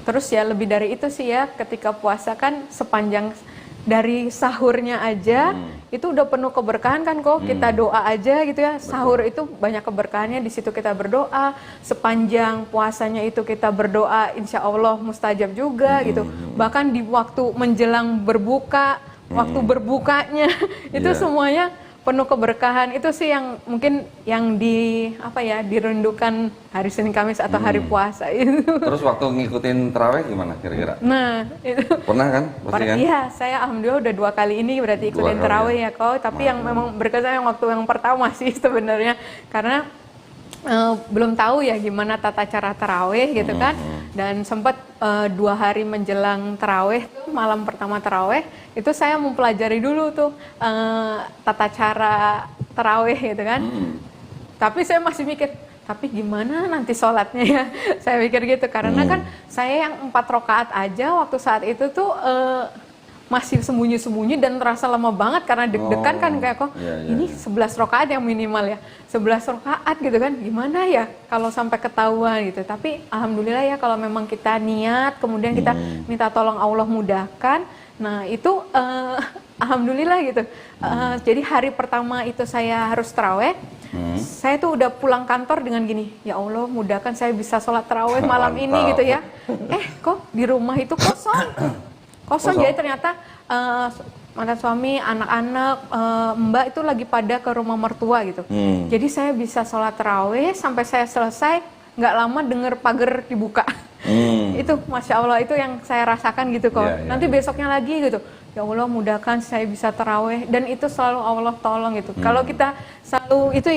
Terus ya lebih dari itu sih ya, ketika puasa kan sepanjang dari sahurnya aja itu udah penuh keberkahan kan kok. Kita doa aja gitu ya, sahur itu banyak keberkahannya, di situ kita berdoa, sepanjang puasanya itu kita berdoa insya Allah mustajab juga gitu. Bahkan di waktu menjelang berbuka, waktu berbukanya itu Iya. semuanya penuh keberkahan. Itu sih yang mungkin yang dirindukan hari Senin Kamis atau hari puasa itu. Terus waktu ngikutin terawih gimana kira-kira? Nah, itu Pernah kan? Pasti kan? iya, saya alhamdulillah udah 2 kali ini berarti 2 ikutin kali terawih ya? ya kok. Tapi yang memang berkesan yang waktu yang pertama sih sebenarnya, karena belum tahu ya gimana tata cara taraweh gitu kan, dan sempat 2 hari menjelang taraweh tuh, malam pertama taraweh itu saya mempelajari dulu tuh tata cara taraweh gitu kan. Tapi saya masih mikir, tapi gimana nanti sholatnya ya? Saya mikir gitu karena kan saya yang 4 rakaat aja waktu saat itu tuh masih sembunyi-sembunyi dan terasa lama banget karena deg-degan kan kayak kok ini 11 rakaat yang minimal ya, 11 rakaat gitu kan, gimana ya kalau sampai ketahuan gitu. Tapi alhamdulillah ya kalau memang kita niat kemudian kita minta tolong Allah mudahkan, nah itu alhamdulillah gitu. Jadi hari pertama itu saya harus taraweh, saya tuh udah pulang kantor dengan gini, ya Allah mudahkan saya bisa sholat taraweh malam ini gitu ya. Kok di rumah itu kosong. Jadi ternyata mantan suami, anak-anak, mbak itu lagi pada ke rumah mertua gitu. Jadi saya bisa sholat taraweh sampai saya selesai, nggak lama dengar pagar dibuka. Itu Masya Allah, itu yang saya rasakan gitu kok. Nanti besoknya lagi gitu, ya Allah mudahkan saya bisa taraweh, dan itu selalu Allah tolong gitu. Kalau kita selalu itu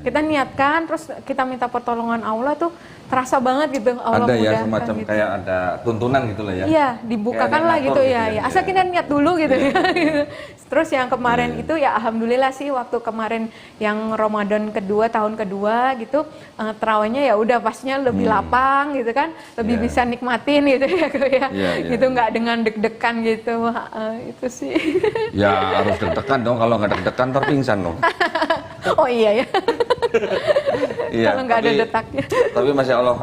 kita niatkan, terus kita minta pertolongan Allah tuh terasa banget gitu, Allah ada mudahkan. Ya semacam gitu. kayak ada tuntunan gitu lah ya. Iya, dibukakan lah gitu ya. Asal kita niat dulu gitu ya. Terus yang kemarin itu ya alhamdulillah sih, waktu kemarin yang Ramadan kedua, tahun kedua gitu, terawihnya ya udah pastinya lebih lapang gitu kan, lebih bisa nikmatin gitu ya. Gitu nggak dengan deg-degan gitu. Itu sih. Ya harus deg-degan dong, kalau nggak deg-degan ntar pingsan dong. Oh iya ya. Kalau nggak ada detaknya. Tapi Masya Allah,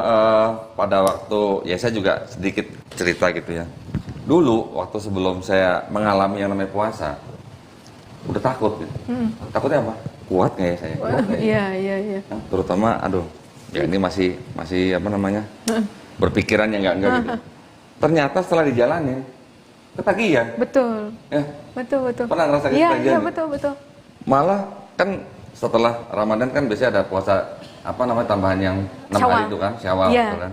pada waktu, ya saya juga sedikit cerita gitu ya. Dulu waktu sebelum saya mengalami yang namanya puasa, udah takut gitu. Takutnya apa? Kuat nggak ya saya? Kuat nggak ya? Iya. Nah, terutama, ya ini masih apa namanya, berpikiran yang nggak gitu. Ternyata setelah dijalanin, ketagihan. Betul. Ya. Betul. Pernah ngerasain ketagihan? Iya, betul. Malah kan setelah Ramadan kan biasanya ada puasa tambahan yang 6 hari itu kan, Syawal gitu kan.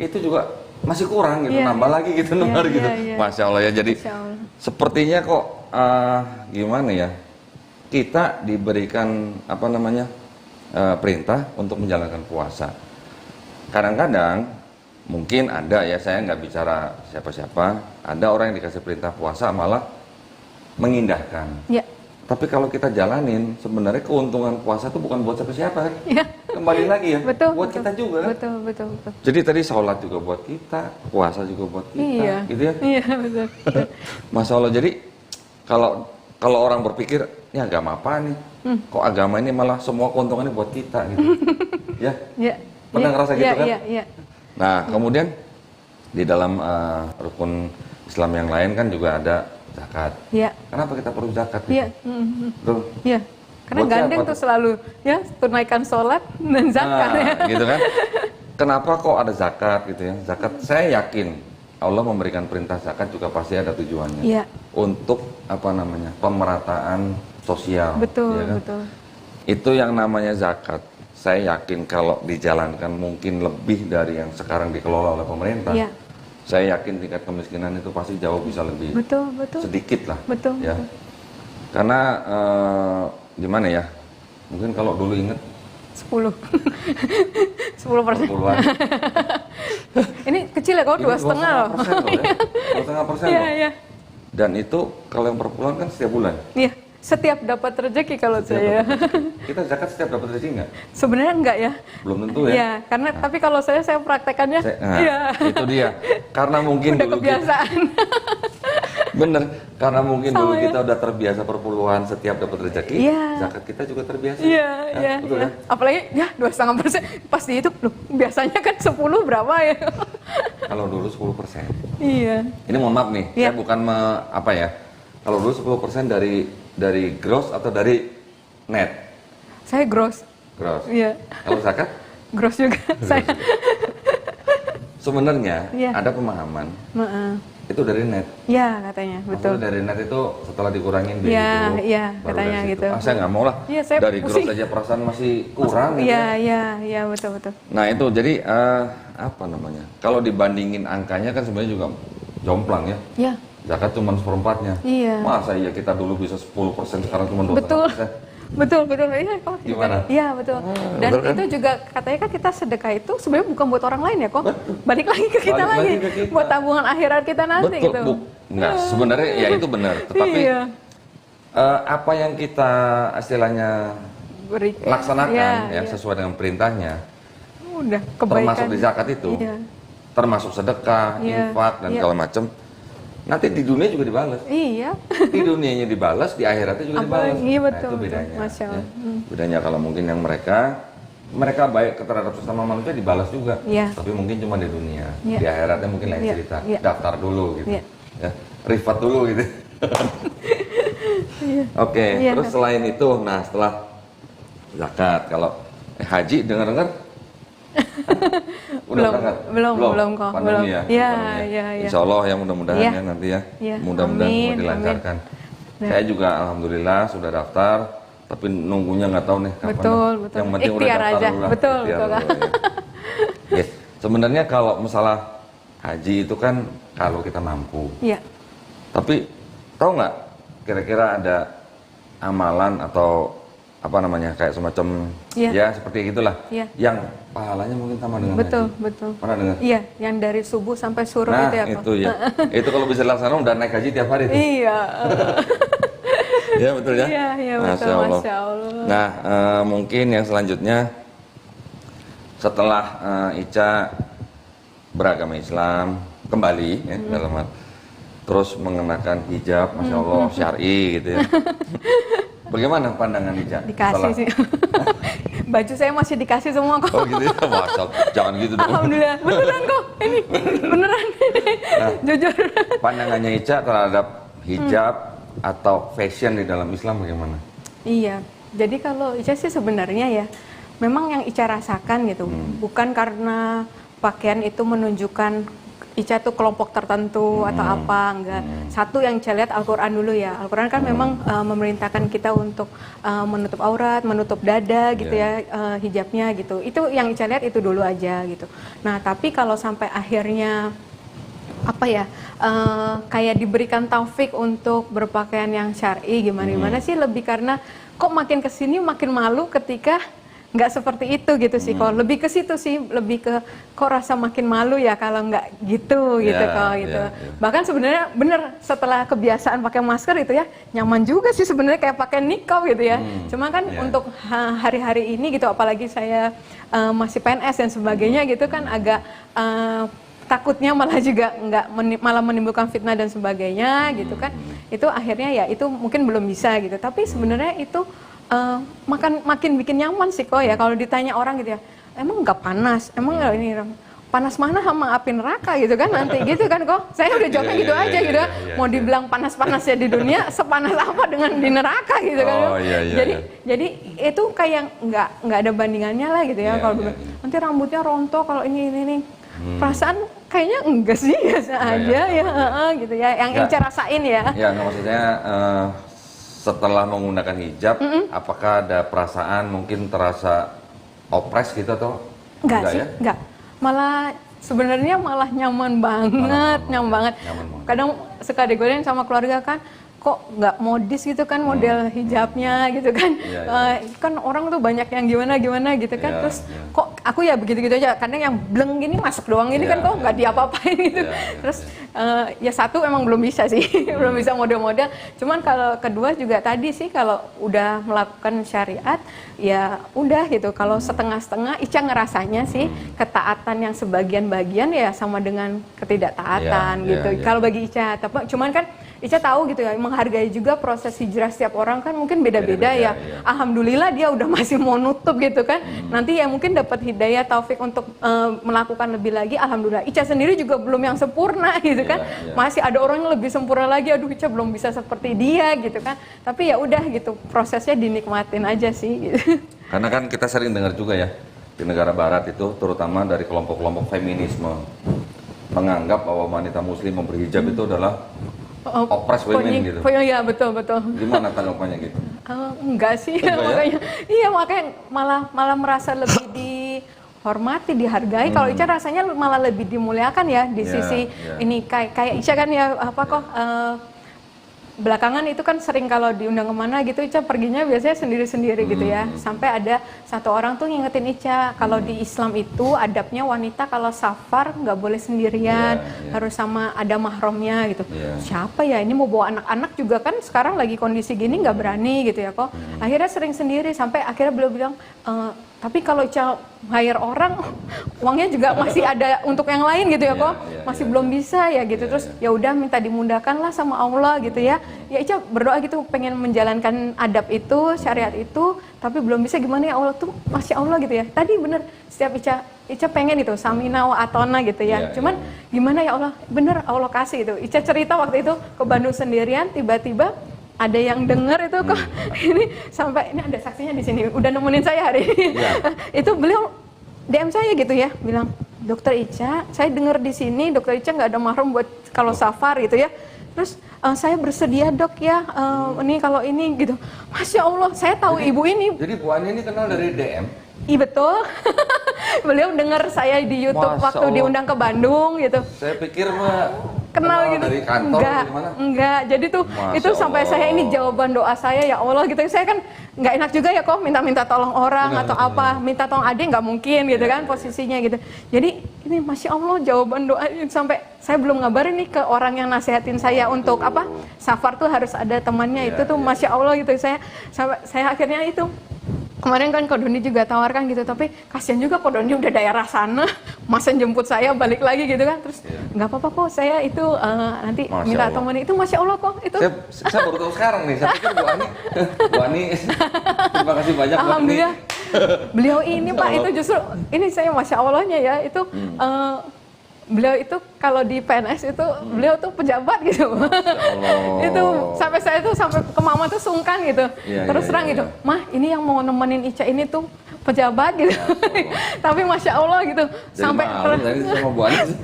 Itu juga masih kurang gitu, nambah lagi gitu 6 hari gitu. Masya Allah ya, jadi sepertinya kok gimana ya, kita diberikan perintah untuk menjalankan puasa. Kadang-kadang mungkin ada ya, saya nggak bicara siapa-siapa, ada orang yang dikasih perintah puasa malah mengindahkan. Tapi kalau kita jalanin, sebenarnya keuntungan puasa itu bukan buat siapa-siapa kan? Kembali lagi ya, buat kita juga kan? Betul. Jadi tadi sholat juga buat kita, puasa juga buat kita, gitu ya? Iya, betul. Masya Allah, jadi kalau orang berpikir, ya agama apa nih? Kok agama ini malah semua keuntungannya buat kita gitu? Ya? Pernah ngerasa gitu kan? Iya. Nah, kemudian di dalam rukun Islam yang lain kan juga ada zakat. Kenapa kita perlu zakat? Gitu? Iya. Karena buat gandeng tuh selalu ya, tunaikan sholat dan zakat ya. Gitu kan? Kenapa kok ada zakat gitu ya? Zakat, saya yakin Allah memberikan perintah zakat juga pasti ada tujuannya. Untuk pemerataan sosial. Betul, ya kan? betul. Itu yang namanya zakat. Saya yakin kalau dijalankan mungkin lebih dari yang sekarang dikelola oleh pemerintah. Saya yakin tingkat kemiskinan itu pasti jauh bisa lebih sedikit lah. Betul. Karena gimana ya? Mungkin kalau dulu inget 10%. Ini kecil ya, kok 2,5 loh. 2,5% loh. Dan itu kalau yang per bulan kan setiap bulan. Setiap dapat rezeki kalau saya. Kita zakat setiap dapat rezeki nggak? Sebenarnya enggak ya. Belum tentu ya. Karena tapi kalau saya praktekannya. Itu dia. Karena mungkin udah dulu kebiasaan. Bener. Karena mungkin dulu kita udah terbiasa perpuluhan setiap dapat rezeki. Zakat kita juga terbiasa. Iya. Apalagi 2,5%. Pasti itu loh. Biasanya kan 10 berapa ya? Kalau dulu 10%. Iya. Ini mohon maaf nih. Saya bukan kalau dulu 10% dari gross atau dari net? Saya gross. Iya. Kalau zakat? Gross juga. Saya. Sebenarnya ada pemahaman. Itu dari net. Iya, katanya, betul. Maksudnya dari net itu setelah dikurangin biaya dulu. Iya, katanya gitu. Saya nggak mau lah. Dari gross aja perasaan masih kurang. Iya, betul. Nah itu jadi kalau dibandingin angkanya kan sebenarnya juga jomplang ya. Zakat cuma 1/4-nya. Masa iya kita dulu bisa 10%, sekarang cuma 2,5%. Betul, betul. Iya, kok. Gimana? Iya, betul. Dan betul kan? itu juga katanya kan kita sedekah itu sebenarnya bukan buat orang lain ya kok. Balik lagi ke kita Balik lagi. lagi ke kita. Buat tabungan akhirat kita nanti Betul, gitu. Enggak, sebenarnya ya itu benar. Tetapi Iya. apa yang kita istilahnya laksanakan Iya, ya iya. sesuai dengan perintahnya, Udah kebaikan. termasuk di zakat itu, Iya. termasuk sedekah, Iya, infak dan iya. segala macam. Nanti di dunia juga dibalas. Iya. Di dunianya dibalas, di akhiratnya juga dibalas. Apalagi, iya, betul, Nah, itu betul. bedanya. Masya Allah. ya. Bedanya kalau mungkin yang mereka baik terhadap sesama manusia dibalas juga. Iya. Tapi mungkin cuma di dunia. Iya. Di akhiratnya mungkin lain Iya, cerita. iya. Daftar dulu gitu. Iya. Ya, rivat dulu gitu. Oke, Iya. terus selain itu, nah setelah zakat, kalau haji dengar-dengar udah Belum, berangkat? belum kok, Pandemi belum. ya, Iya, pandemi iya, iya. Insya Allah ya mudah-mudahan Iya. ya nanti ya, Iya, mudah-mudahan amin, semua dilancarkan. amin. Saya juga alhamdulillah sudah daftar, tapi nunggunya nggak tahu nih kapan. Betul, ya. betul. Yang penting udah Ikhtiar daftar aja. dulu lah. Betul, Ikhtiar betul, dulu, ya. Yes. Sebenarnya kalau masalah haji itu kan kalau kita mampu, Iya. tapi tahu nggak kira-kira ada amalan atau apa namanya kayak semacam Iya. ya seperti itulah Iya. yang pahalanya mungkin sama dengan Betul, haji. betul. Pernah dengar? Iya, yang dari subuh sampai suruh Nah itu ya kok. itu ya, itu kalau bisa dilaksanakan udah naik haji tiap hari tuh. Iya. Ya betul ya. Iya, iya betul. Masya Allah. Nah mungkin yang selanjutnya setelah Ica beragama Islam kembali ya, dalam terus mengenakan hijab, masya Allah syar'i gitu ya. Bagaimana pandangan Ica? Dikasih sih. Baju saya masih dikasih semua kok. Oh gitu ya, Masya Allah. Jangan gitu dong. Alhamdulillah, beneran kok. Ini beneran. Jujur. Pandangannya Ica terhadap hijab atau fashion di dalam Islam bagaimana? Iya. Jadi kalau Ica sih sebenarnya ya, memang yang Ica rasakan gitu, bukan karena pakaian itu menunjukkan Ica tuh kelompok tertentu atau apa, enggak. Satu yang Ica lihat Al-Quran dulu ya. Al-Quran kan memang memerintahkan kita untuk menutup aurat, menutup dada gitu ya, hijabnya gitu. Itu yang Ica lihat itu dulu aja gitu. Nah tapi kalau sampai akhirnya apa ya, kayak diberikan taufik untuk berpakaian yang syar'i gimana sih, lebih karena kok makin kesini makin malu ketika nggak seperti itu gitu sih kok, lebih ke situ sih, lebih ke kok rasa makin malu ya kalau nggak gitu kok gitu. Bahkan sebenarnya bener setelah kebiasaan pakai masker itu ya nyaman juga sih sebenarnya kayak pakai niqab gitu ya. Cuma kan untuk hari-hari ini gitu, apalagi saya masih PNS dan sebagainya gitu kan agak takutnya malah juga malah menimbulkan fitnah dan sebagainya gitu kan. Itu akhirnya ya itu mungkin belum bisa gitu. Tapi sebenarnya itu makin bikin nyaman sih kok ya kalau ditanya orang gitu ya, emang nggak panas, emang nggak ini panas mana sama api neraka gitu kan nanti gitu kan kok. Saya udah jawabnya gitu aja gitu. Mau dibilang panas-panasnya di dunia, sepanas apa dengan di neraka gitu kan. Jadi itu kayak nggak ada bandingannya lah gitu ya kalau nanti rambutnya rontok kalau ini. Perasaan kayaknya enggak sih, biasa aja ya gitu ya. Yang Ica rasain ya. Ya nggak, maksudnya setelah menggunakan hijab, apakah ada perasaan mungkin terasa opres gitu atau enggak sih? ya? Enggak. Malah sebenarnya malah nyaman banget, nyaman banget. Kadang suka digodain sama keluarga kan, kok nggak modis gitu kan model hijabnya gitu kan. Kan orang tuh banyak yang gimana gitu kan. Terus kok aku ya begitu-gitu aja. Kadang yang bleng gini masuk doang ini kan kok nggak diapa-apain gitu. Terus ya satu emang belum bisa sih, belum bisa model-model. Cuman kalau kedua juga tadi sih kalau udah melakukan syariat ya udah gitu. Kalau setengah-setengah Ica ngerasanya sih ketaatan yang sebagian-bagian ya sama dengan ketidaktaatan gitu. Kalau bagi Ica, tapi cuman kan Ica tahu gitu ya, menghargai juga proses hijrah setiap orang kan mungkin beda-beda ya. Alhamdulillah dia udah masih mau nutup gitu kan. Nanti ya mungkin dapat hidayah taufik untuk melakukan lebih lagi. Alhamdulillah. Ica sendiri juga belum yang sempurna gitu kan. Masih ada orang yang lebih sempurna lagi. Aduh Ica belum bisa seperti dia gitu kan. Tapi ya udah gitu, prosesnya dinikmatin aja sih gitu. Karena kan kita sering dengar juga ya di negara barat itu, terutama dari kelompok-kelompok feminisme, menganggap bahwa wanita muslim berhijab itu adalah oppress women gitu. Iya betul. Gimana tanggapannya gitu? Enggak sih, makanya malah merasa lebih dihormati, dihargai. Kalau Ica rasanya malah lebih dimuliakan ya di sisi ini kayak Ica kan ya apa kok belakangan itu kan sering kalau diundang kemana gitu Ica perginya biasanya sendiri-sendiri gitu ya. Sampai ada satu orang tuh ngingetin Ica kalau di Islam itu adabnya wanita kalau safar nggak boleh sendirian, harus sama ada mahramnya gitu. Siapa ya ini mau bawa anak-anak juga kan sekarang lagi kondisi gini nggak berani gitu ya kok. Akhirnya sering sendiri sampai akhirnya beliau bilang tapi kalau Ica hire orang uangnya juga masih ada untuk yang lain gitu ya kok, masih belum bisa ya gitu. Terus ya udah minta dimudahkan lah sama Allah gitu ya. Ya Ica berdoa gitu pengen menjalankan adab itu, syariat itu, tapi belum bisa gimana ya Allah tuh Masya Allah gitu ya. Tadi bener setiap Ica pengen gitu samina wa atona gitu ya. Cuman gimana ya Allah, bener Allah kasih itu. Ica cerita waktu itu ke Bandung sendirian, tiba-tiba ada yang dengar itu kok ini sampai ini ada saksinya di sini udah nemenin saya hari ini. Itu beliau DM saya gitu ya, bilang Dokter Ica, saya dengar di sini Dokter Ica nggak ada mahram buat kalau safar gitu ya. Terus saya bersedia dok ya, ini kalau ini gitu. Masya Allah, saya tahu ibu ini. Jadi Bu Ani ini kenal dari DM? Iya betul. Beliau dengar saya di YouTube waktu diundang ke Bandung gitu. Saya pikir mah kenal gitu. Dari kantor enggak. Jadi tuh itu sampai saya ini jawaban doa saya ya Allah gitu. Saya kan nggak enak juga ya kok minta tolong orang atau apa, minta tolong adik nggak mungkin gitu kan posisinya gitu. Jadi ini Masya Allah jawaban doa sampai saya belum ngabarin nih ke orang yang nasihatin saya untuk apa safar tuh harus ada temannya itu tuh Masya Allah gitu. Saya akhirnya itu kemarin kan Ko Doni juga tawarkan gitu, tapi kasihan juga Ko Doni udah daerah sana, masa jemput saya balik lagi gitu kan, terus nggak apa-apa kok saya itu nanti minta temen itu Masya Allah kok itu. Saya baru tahu sekarang nih, saya pikir Bu Ani, terima kasih banyak. Alhamdulillah, beliau ini Pak itu justru ini saya Masya Allahnya ya itu. Beliau itu kalau di PNS itu beliau tuh pejabat gitu. Itu sampai saya tuh sampai ke mama tuh sungkan gitu. Terus terang gitu, "Mah, ini yang mau nemenin Ica ini tuh pejabat gitu." Tapi Masya Allah gitu. Jadi sampai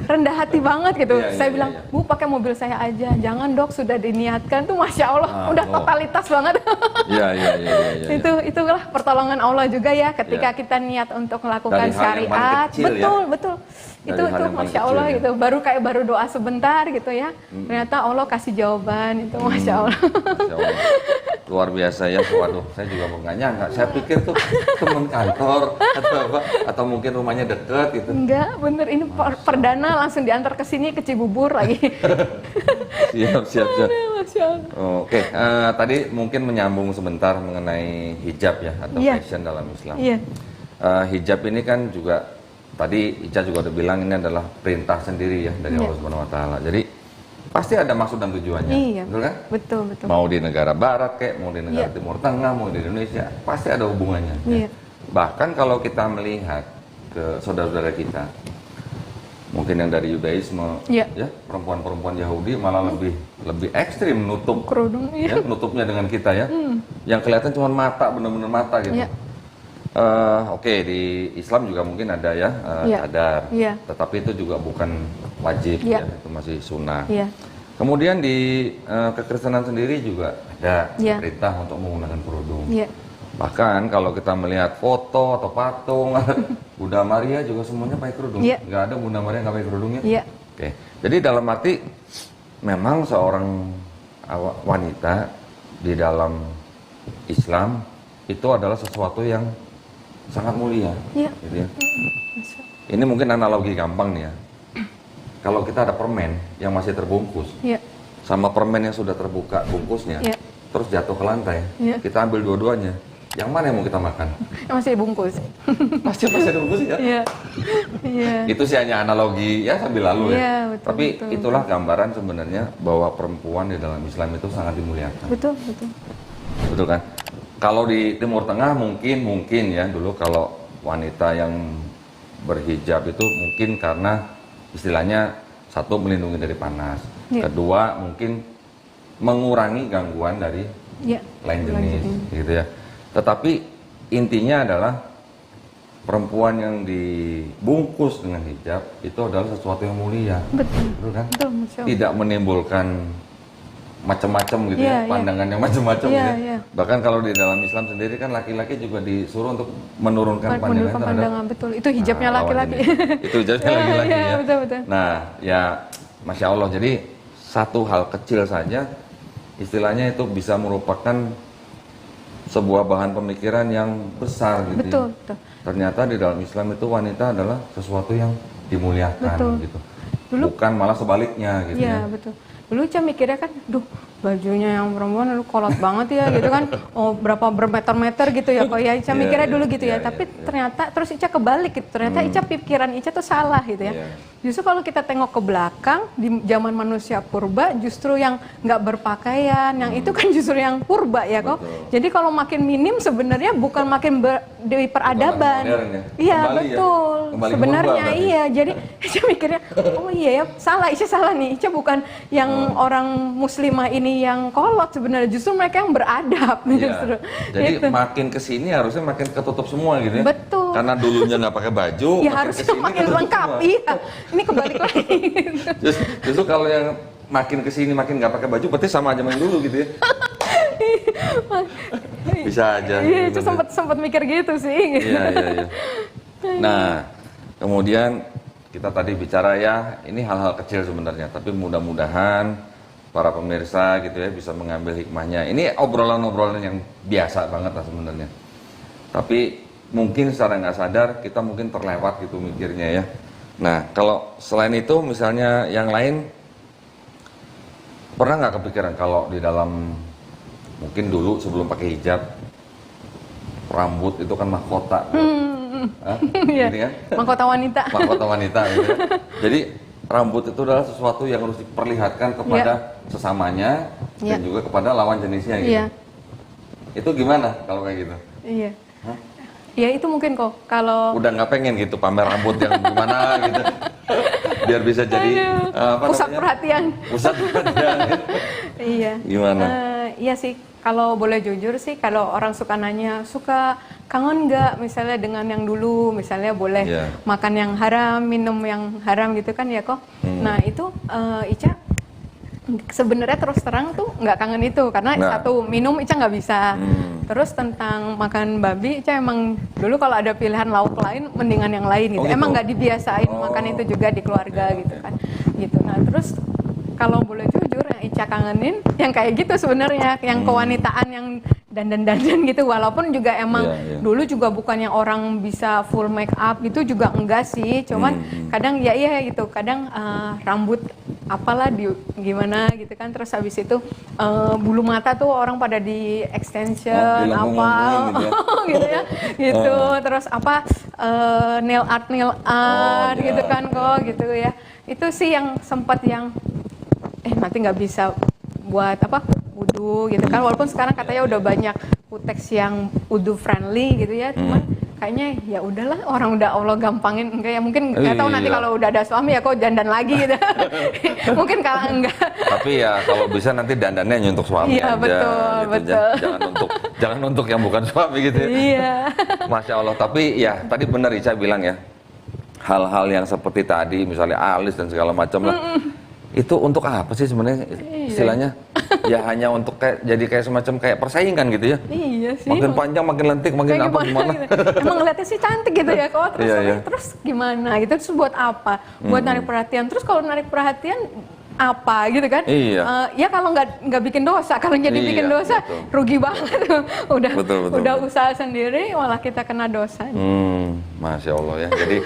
rendah hati banget gitu. Saya bilang, "Bu, pakai mobil saya aja. Jangan dok, sudah diniatkan." Tuh Masya Allah, udah totalitas banget. Itulah pertolongan Allah juga ya ketika kita niat untuk melakukan syariat. Betul. Itu Masya Allah gitu, baru doa sebentar gitu ya, ternyata Allah kasih jawaban itu Masya Allah. Luar biasa ya, waduh saya juga mau nggak nyangka, saya pikir tuh teman kantor atau apa, atau mungkin rumahnya deket gitu. Enggak, bener ini perdana langsung diantar ke sini ke Cibubur lagi. Siap. Oke, tadi mungkin menyambung sebentar mengenai hijab ya atau fashion dalam Islam. Hijab ini kan juga tadi Ica juga udah bilang ini adalah perintah sendiri ya dari Allah Subhanahu wa taala. Jadi pasti ada maksud dan tujuannya. Betul kan? Betul. Mau di negara barat kayak, mau di negara Timur Tengah, mau di Indonesia, pasti ada hubungannya. Ya. Bahkan kalau kita melihat ke saudara-saudara kita, mungkin yang dari Yudaisme, ya perempuan-perempuan Yahudi malah lebih ekstrim nutup kerudung, nutupnya dengan kita ya. Yang kelihatan cuma mata, benar-benar mata gitu. Oke, di Islam juga mungkin ada ya cadar, tetapi itu juga bukan wajib, itu masih sunnah. Kemudian di kekristenan sendiri juga ada perintah untuk menggunakan kerudung. Bahkan kalau kita melihat foto atau patung Bunda Maria juga semuanya pakai kerudung, nggak ada Bunda Maria nggak pakai kerudungnya. Oke, jadi dalam arti memang seorang wanita di dalam Islam itu adalah sesuatu yang sangat mulia, gitu ya. Ini mungkin analogi gampang nih ya. Kalau kita ada permen yang masih terbungkus, sama permen yang sudah terbuka bungkusnya, terus jatuh ke lantai, kita ambil dua-duanya. Yang mana yang mau kita makan? Yang masih dibungkus. Masih dibungkus ya. Itu sih hanya analogi ya sambil lalu ya. Betul, tapi itulah gambaran sebenarnya bahwa perempuan di dalam Islam itu sangat dimuliakan. Betul kan? Kalau di Timur Tengah mungkin ya dulu kalau wanita yang berhijab itu mungkin karena istilahnya satu melindungi dari panas, kedua mungkin mengurangi gangguan dari lain jenis gitu ya. Tetapi intinya adalah perempuan yang dibungkus dengan hijab itu adalah sesuatu yang mulia, betul kan? Tidak menimbulkan macam-macam gitu pandangan yang macam-macam ya. Bahkan kalau di dalam Islam sendiri kan laki-laki juga disuruh untuk menurunkan pandangan betul. Itu hijabnya laki-laki. Itu hijabnya laki-laki ya. Betul. Nah, ya Masya Allah. Jadi satu hal kecil saja istilahnya itu bisa merupakan sebuah bahan pemikiran yang besar gitu. Betul, ya. betul. Ternyata di dalam Islam itu wanita adalah sesuatu yang dimuliakan Betul. gitu. Dulu- Bukan malah sebaliknya gitu Iya, ya. betul. Dulu Ica mikirnya kan, duh bajunya yang perempuan lu kolot banget ya gitu kan. Oh, berapa bermeter-meter gitu ya kok ya. Ica Iya, mikirnya iya, dulu gitu iya, ya. Tapi iya. ternyata terus Ica kebalik gitu. Ternyata Ica pikiran Ica tuh salah gitu ya. Iya. Justru kalau kita tengok ke belakang di zaman manusia purba justru yang nggak berpakaian, yang itu kan justru yang purba ya kok. Betul. Jadi kalau makin minim sebenarnya bukan makin di peradaban. modern ya. Iya, Kembali ya. betul. Kembali Sebenarnya purba berarti. iya. Jadi Ica mikirnya, oh iya ya, salah, Ica salah nih. Ica bukan yang orang muslimah ini yang kolot sebenarnya, justru mereka yang beradab Iya. justru. Jadi Gitu. makin kesini harusnya makin ketutup semua gitu ya. Betul. Karena dulunya nggak pakai baju, Ya makin harusnya kesini makin ketutup lengkap, semua. iya. Ini kebalik lagi. Justru kalau yang makin kesini makin nggak pakai baju, berarti sama aja yang dulu gitu ya. Bisa aja. Iya, itu sempat mikir gitu sih. Iya, iya, iya. Nah, kemudian kita tadi bicara ya, ini hal-hal kecil sebenarnya, tapi mudah-mudahan para pemirsa gitu ya bisa mengambil hikmahnya. Ini obrolan-obrolan yang biasa banget lah sebenarnya. Tapi mungkin secara nggak sadar kita mungkin terlewat gitu mikirnya ya. Nah, kalau selain itu misalnya yang lain, pernah nggak kepikiran kalau di dalam mungkin dulu sebelum pakai hijab, rambut itu kan mahkota. Hah? Iya. Gini kan? Mahkota wanita. Mahkota wanita gitu ya. Jadi rambut itu adalah sesuatu yang harus diperlihatkan kepada sesamanya dan Iya. juga kepada lawan jenisnya gitu. Iya. Itu gimana kalau kayak gitu? Iya. Hah? Ya itu mungkin kok kalau Udah nggak pengen gitu pamer rambut yang gimana gitu. Biar bisa jadi pusat namanya? perhatian. Pusat perhatian. Iya. Gimana? Iya sih, kalau boleh jujur sih, kalau orang suka nanya, suka kangen nggak misalnya dengan yang dulu, misalnya boleh Iya. makan yang haram, minum yang haram gitu kan ya kok. Nah itu Ica sebenarnya terus terang tuh nggak kangen itu, karena Nah. satu minum Ica nggak bisa. Terus tentang makan babi, Ica emang dulu kalau ada pilihan lauk lain, mendingan yang lain gitu. Oh, gitu? Emang nggak dibiasain Oh. makan itu juga di keluarga gitu kan. Gitu. Nah terus kalau boleh jujur yang Ica kangenin yang kayak gitu sebenarnya, yang kewanitaan yang dandan-dandan gitu, walaupun juga emang Iya, iya. dulu juga bukan yang orang bisa full make up gitu juga enggak sih, cuman kadang ya iya gitu, kadang rambut apalah di gimana gitu kan, terus habis itu bulu mata tuh orang pada di extension dilengkung-lengkungin apa gitu ya. gitu ya gitu, terus apa nail art iya. gitu kan kok gitu ya, itu sih yang sempat yang nanti nggak bisa buat apa wudhu gitu kan, walaupun sekarang katanya udah banyak kutex yang wudhu friendly gitu ya, cuman kayaknya ya udahlah, orang udah Allah gampangin, enggak ya mungkin nggak tahu nanti Iya. kalau udah ada suami ya kok dandan lagi gitu. Mungkin kalau enggak. Tapi ya kalau bisa nanti dandannya hanya untuk suami Iya, aja. betul, gitu. betul. Jangan untuk yang bukan suami gitu ya. Iya. Masya Allah. Tapi ya tadi benar Ica bilang ya, hal-hal yang seperti tadi misalnya alis dan segala macam lah, itu untuk apa sih sebenarnya istilahnya? Ya hanya untuk jadi semacam kayak persaingan gitu ya. Iya sih. Makin panjang, makin lentik, makin Kayak apa gimana? gitu. Emang ngeliatnya sih cantik gitu ya kok, terus Iya, iya. terus gimana gitu, terus buat apa? Buat narik perhatian. Terus kalau narik perhatian apa gitu kan? Iya. Ya kalau nggak bikin dosa, kalau jadi Iya, bikin dosa betul. rugi banget. udah Betul, betul, udah betul. usaha sendiri malah kita kena dosa. Masya Allah ya. Jadi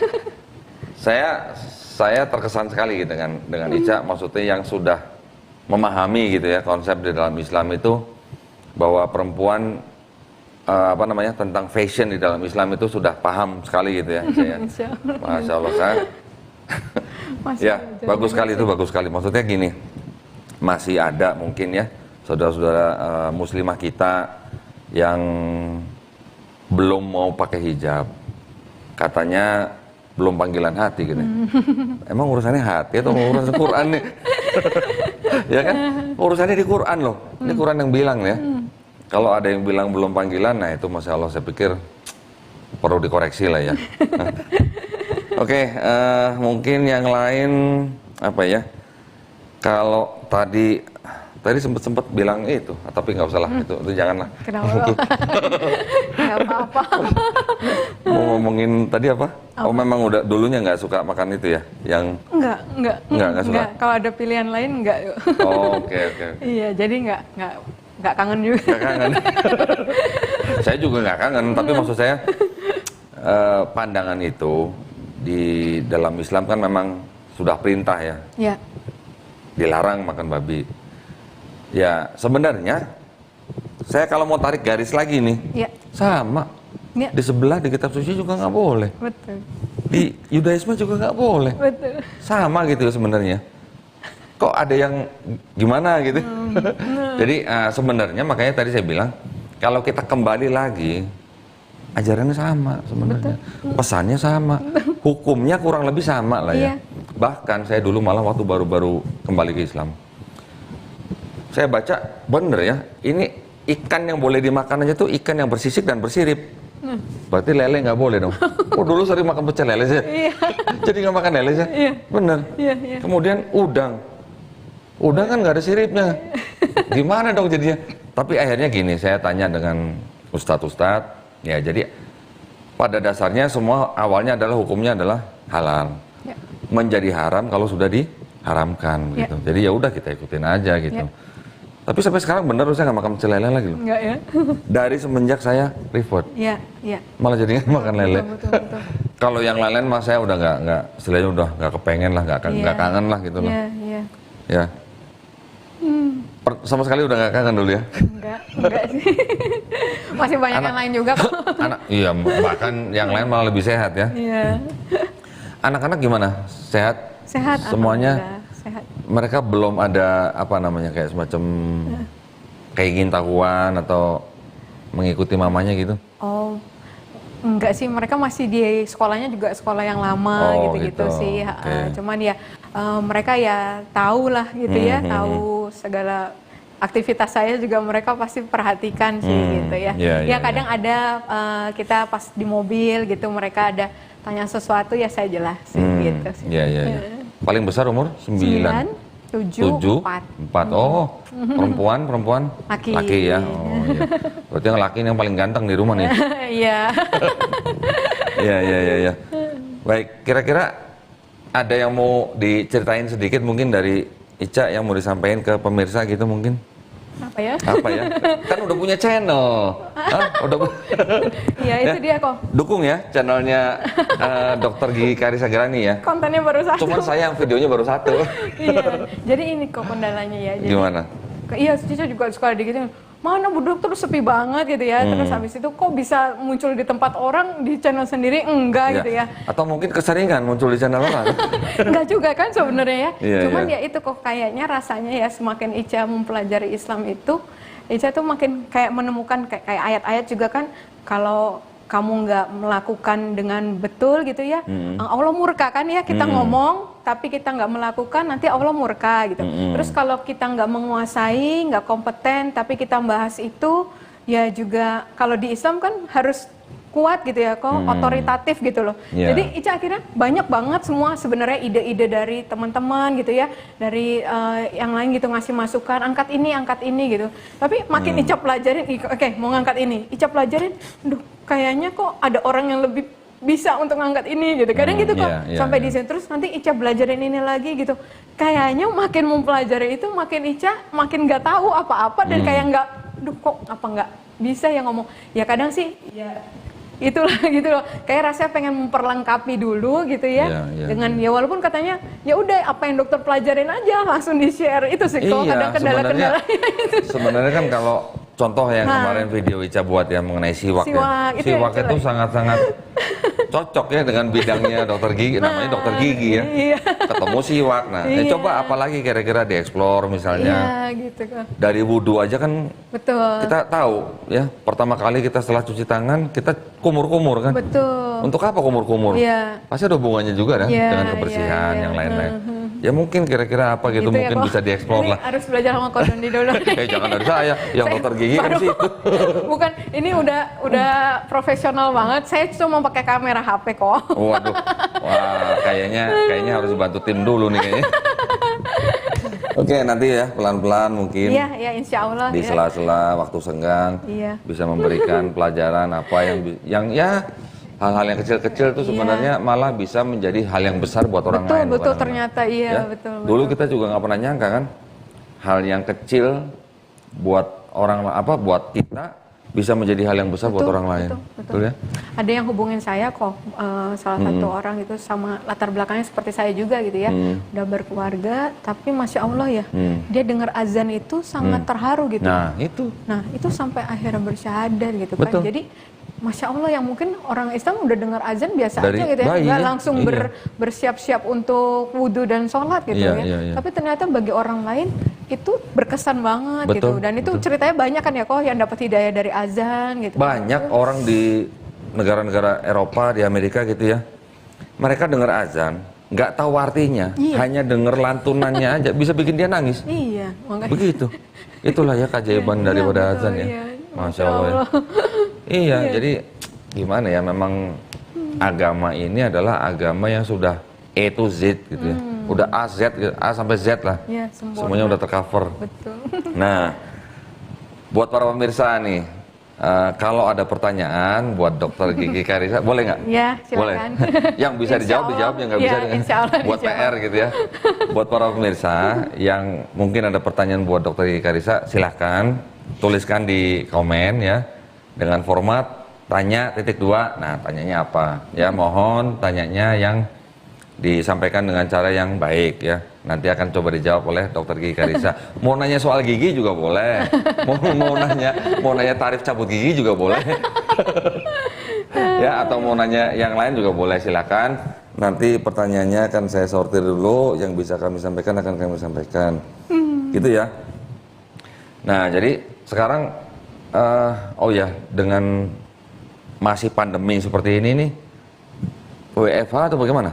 saya terkesan sekali gitu dengan Ica, maksudnya yang sudah memahami gitu ya konsep di dalam Islam itu, bahwa perempuan tentang fashion di dalam Islam itu sudah paham sekali gitu ya. Ica, ya. Insya Allah. Masya Allah kan. Masya Ya, Allah, bagus sekali itu, bagus sekali. Maksudnya gini, masih ada mungkin ya saudara-saudara muslimah kita yang belum mau pakai hijab. Katanya belum panggilan hati gitu. Emang urusannya hati atau urusan Quran nih? Ya kan? Urusannya di Quran loh. Ini Quran yang bilang ya. Kalau ada yang bilang belum panggilan, nah itu Masya Allah saya pikir perlu dikoreksi lah ya. Oke, mungkin yang lain apa ya? Kalau tadi sempet bilang itu, tapi nggak usah lah, itu janganlah. Kenapa? nggak apa-apa. Mau ngomongin tadi apa? Oh memang udah dulunya nggak suka makan itu ya? Yang Nggak suka? Kalau ada pilihan lain nggak. oh, oke. Iya, jadi nggak kangen juga. Nggak kangen. Saya juga nggak kangen, tapi maksud saya pandangan itu di dalam Islam kan memang sudah perintah ya. Iya. Dilarang makan babi. Ya sebenarnya saya kalau mau tarik garis lagi nih, Iya. sama. Iya. Di sebelah di kitab suci juga nggak boleh. Betul. Di Yudaisme juga nggak boleh. Betul. Sama gitu sebenarnya. Kok ada yang gimana gitu? Jadi sebenarnya makanya tadi saya bilang kalau kita kembali lagi ajarannya sama sebenarnya, pesannya sama, hukumnya kurang lebih sama lah ya. Iya. Bahkan saya dulu malah waktu baru-baru kembali ke Islam, saya baca bener ya, ini ikan yang boleh dimakan aja tuh ikan yang bersisik dan bersirip. Berarti lele nggak boleh dong. Oh dulu sering makan pecel lele saya. Iya. Jadi nggak makan lele saya. Iya. Bener. Iya. Kemudian udang kan nggak ada siripnya. Gimana dong jadinya? Tapi akhirnya gini, saya tanya dengan ustadz-ustadz, ya jadi pada dasarnya semua awalnya adalah hukumnya adalah halal. Ya. Menjadi haram kalau sudah diharamkan Ya. gitu. Jadi ya udah kita ikutin aja gitu. Ya. Tapi sampai sekarang bener saya nggak makan pecel lele lagi loh. Enggak ya? Dari semenjak saya revert, Iya. malah jadinya makan lele. Betul. Kalau yang lain mah saya udah nggak, istilahnya udah nggak kepengen lah, nggak Iya. kangen lah gitu loh. Iya. Ya. Sama sekali udah nggak kangen dulu ya. Enggak sih. Masih banyak yang lain juga kok. Iya, bahkan yang lain malah lebih sehat ya. Iya. Anak-anak gimana? Sehat? Sehat. Semuanya? Alhamdulillah, sehat. Mereka belum ada apa namanya kayak semacam kayak ingin tahuan atau mengikuti mamanya gitu? Oh, enggak sih, mereka masih di sekolahnya juga sekolah yang lama Oh, gitu-gitu gitu. sih. Oke. Cuman ya mereka ya tahu lah gitu ya, tahu segala aktivitas saya juga mereka pasti perhatikan sih gitu ya. Iya, Kadang ada kita pas di mobil gitu mereka ada tanya sesuatu ya saya jelasin gitu sih. Iya. Paling besar umur? 9? 7, 4. Oh, perempuan? Laki. Ya. Oh, iya. Berarti yang laki ini yang paling ganteng di rumah nih. Iya. Iya. Baik, kira-kira ada yang mau diceritain sedikit mungkin dari Ica yang mau disampaikan ke pemirsa gitu mungkin? Apa ya? Kan udah punya channel. Iya, itu dia kok. Dukung ya channelnya Dr. Gigi Karissa Grani ya. Kontennya baru satu. Cuman sayang videonya baru 1. Iya. Jadi ini kok kendalanya ya. Jadi, Gimana? Iya, Cica juga suka digituin. Mana Bu Dokter sepi banget gitu ya. Terus habis itu kok bisa muncul di tempat orang di channel sendiri enggak gitu ya. Atau mungkin keseringan muncul di channel orang. Enggak juga kan sebenarnya ya. Iya, Cuman iya. ya itu kok kayaknya rasanya ya semakin Ica mempelajari Islam itu Ica tuh makin kayak menemukan kayak ayat-ayat juga kan kalau kamu nggak melakukan dengan betul gitu ya, Allah murka kan ya kita ngomong tapi kita nggak melakukan nanti Allah murka gitu. Terus kalau kita nggak menguasai, nggak kompeten tapi kita bahas itu ya juga kalau di Islam kan harus kuat gitu ya kok, otoritatif gitu loh. Yeah. Jadi Ica akhirnya banyak banget semua sebenarnya ide-ide dari teman-teman gitu ya, dari yang lain gitu ngasih masukan, angkat ini gitu. Tapi makin Ica pelajarin, oke, mau ngangkat ini, Ica pelajarin, duh kayaknya kok ada orang yang lebih bisa untuk ngangkat ini gitu. Kadang gitu kok sampai di sini terus nanti Ica belajarin ini lagi gitu. Kayaknya makin mempelajari itu makin Ica makin nggak tahu apa-apa dan kayak nggak, duh kok apa nggak bisa ya ngomong. Ya kadang sih ya itulah gitu loh, kayak rasanya pengen memperlengkapi dulu gitu ya, dengan ya walaupun katanya ya udah apa yang dokter pelajarin aja langsung di share itu sih kok kadang kendala-kendala itu. Sebenarnya kan kalau contoh yang kemarin video Ica buat yang mengenai siwak ya, siwak itu sangat-sangat cocok ya dengan bidangnya dokter gigi, namanya dokter gigi ya. Iya. Ketemu siwak, nah coba apalagi kira-kira dieksplor misalnya. Iya gitu kan. Dari wudhu aja kan Betul. kita tahu ya, pertama kali kita setelah cuci tangan kita kumur-kumur kan. Betul. Untuk apa kumur-kumur? Iya. Pasti ada hubungannya juga kan dengan kebersihan yang lain-lain. Ya mungkin kira-kira apa gitu, ya, mungkin kok. bisa dieksplor Ini lah. harus belajar sama Ko Dondi dulu. Jangan dari saya, yang dokter gigi kan baru- situ. Bukan, ini udah profesional banget. Saya cuma pakai kamera HP kok. Waduh, wah kayaknya harus bantu tim dulu nih kayaknya. Oke, nanti ya pelan-pelan mungkin Iya, ya insya Allah. di Ya. sela-sela waktu senggang Iya. bisa memberikan pelajaran apa yang ya hal-hal yang kecil-kecil itu sebenarnya malah bisa menjadi hal yang besar buat orang Betul, lain. betul kadang-kadang. ternyata iya, Ya. betul. Dulu kita juga nggak pernah nyangka kan hal yang kecil buat orang buat kita bisa menjadi hal yang besar buat orang lain. Betul ya? Ada yang hubungin saya kok, salah satu orang itu sama latar belakangnya seperti saya juga gitu ya, udah berkeluarga, tapi masya Allah ya, dia dengar azan itu sangat terharu gitu. Nah Nah itu sampai akhirnya bersyahadat gitu Betul. kan. Jadi masya Allah yang mungkin orang Islam udah dengar azan biasa Dari aja gitu ya, bayi, nggak ya. langsung Iya. bersiap-siap untuk wudhu dan sholat gitu Iya, ya. iya, iya. Tapi ternyata bagi orang lain itu berkesan banget gitu. Betul, Dan itu ceritanya banyak kan ya kok yang dapat hidayah dari azan gitu. banyak orang di negara-negara Eropa, di Amerika gitu ya, mereka dengar azan nggak tahu artinya, hanya dengar lantunannya aja bisa bikin dia nangis. Iya, makanya. Begitu. Itulah ya keajaiban daripada betul, azan ya. iya. Masya Allah. Ya. Iya, jadi gimana ya, memang agama ini adalah agama yang sudah A to Z gitu ya. Udah A, Z, gitu. A sampai Z lah. Iya, sempurna. Semuanya udah tercover. Betul. Nah, buat para pemirsa nih, kalau ada pertanyaan buat Dokter Gigi Karissa, boleh nggak? Ya, Boleh. silakan. Yang bisa Insya dijawab, Allah. dijawab, yang nggak Ya, bisa insya Allah buat dijawab. PR gitu ya. Buat para pemirsa yang mungkin ada pertanyaan buat Dokter Gigi Karissa, silahkan tuliskan di komen ya, dengan format tanya ;2. Nah, tanyanya apa? Ya, mohon tanyanya yang disampaikan dengan cara yang baik ya. Nanti akan coba dijawab oleh Dokter Gigi Karissa. Mau nanya soal gigi juga boleh. Mau nanya tarif cabut gigi juga boleh. Ya, atau mau nanya yang lain juga boleh, silakan. Nanti pertanyaannya akan saya sortir dulu, yang bisa kami sampaikan akan kami sampaikan. Gitu ya. Nah, jadi sekarang oh ya, dengan masih pandemi seperti ini nih, WFH atau bagaimana?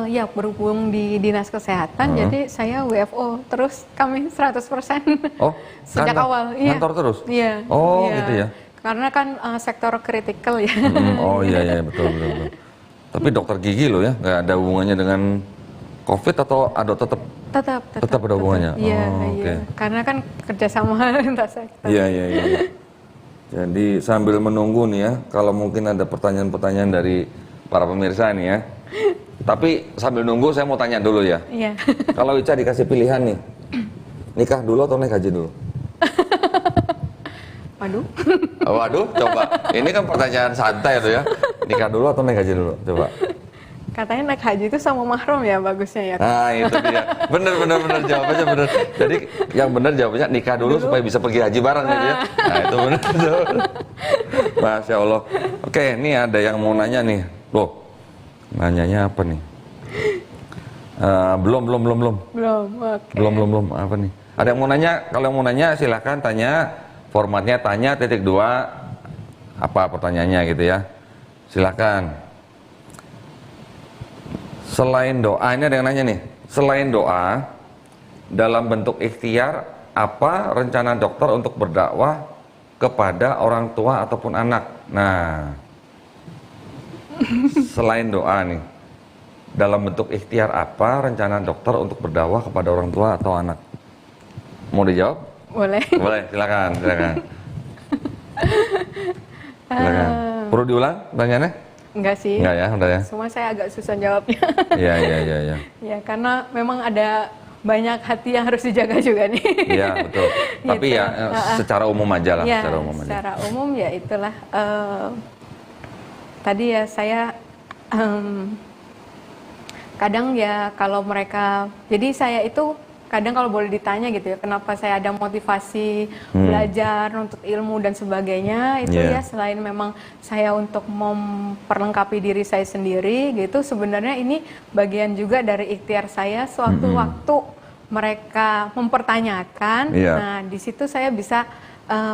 Ya berhubung di dinas kesehatan, jadi saya WFO terus kami 100%. Oh, Sejak awal. Iya. Kantor terus? Iya. Oh, iya. gitu ya. Karena kan sektor kritikal ya. Oh iya betul. Tapi dokter gigi loh ya, nggak ada hubungannya dengan COVID atau ada tetap? Tetap ada hubungannya? Iya, Oh, iya. oke. Karena kan kerjasama lintas sektor. Iya. Jadi sambil menunggu nih ya, kalau mungkin ada pertanyaan-pertanyaan dari para pemirsa nih ya. Tapi sambil nunggu saya mau tanya dulu ya. Iya. Kalau Ica dikasih pilihan nih, nikah dulu atau naik haji dulu? Waduh. Waduh, coba. Ini kan pertanyaan santai tuh ya. Nikah dulu atau naik haji dulu? Coba. Katanya naik haji itu sama mahram ya bagusnya ya. Nah itu dia. Bener jawabannya bener. Jadi yang bener jawabannya nikah dulu supaya bisa pergi haji bareng gitu ya. Nah itu bener. Masya Allah. Oke, ini ada yang mau nanya nih. Loh, nanyanya apa nih? Belum. Belum. Oke. Belum. Apa nih? Ada yang mau nanya? Kalau yang mau nanya silahkan tanya. Formatnya tanya ;2. Apa pertanyaannya gitu ya? Silahkan. Selain doa, ini ada yang nanya nih. Selain doa, dalam bentuk ikhtiar, apa rencana dokter untuk berdakwah kepada orang tua ataupun anak? Nah, selain doa nih, dalam bentuk ikhtiar apa rencana dokter untuk berdakwah kepada orang tua atau anak? Mau dijawab? Boleh. Boleh, silakan. Silakan. Perlu diulang pertanyaannya? Enggak sih. Enggak ya, udah ya. Semua saya agak susah jawabnya. Iya. Ya, karena memang ada banyak hati yang harus dijaga juga nih. Iya, betul. Tapi Gitu. ya secara umum aja lah, Ya, secara umum aja. secara umum ya itulah. Tadi ya saya kadang ya kalau mereka, jadi saya itu kadang kalau boleh ditanya gitu ya, kenapa saya ada motivasi belajar untuk ilmu dan sebagainya, itu Yeah. ya selain memang saya untuk memperlengkapi diri saya sendiri gitu, sebenarnya ini bagian juga dari ikhtiar saya sewaktu-waktu mereka mempertanyakan, Yeah. nah di situ saya bisa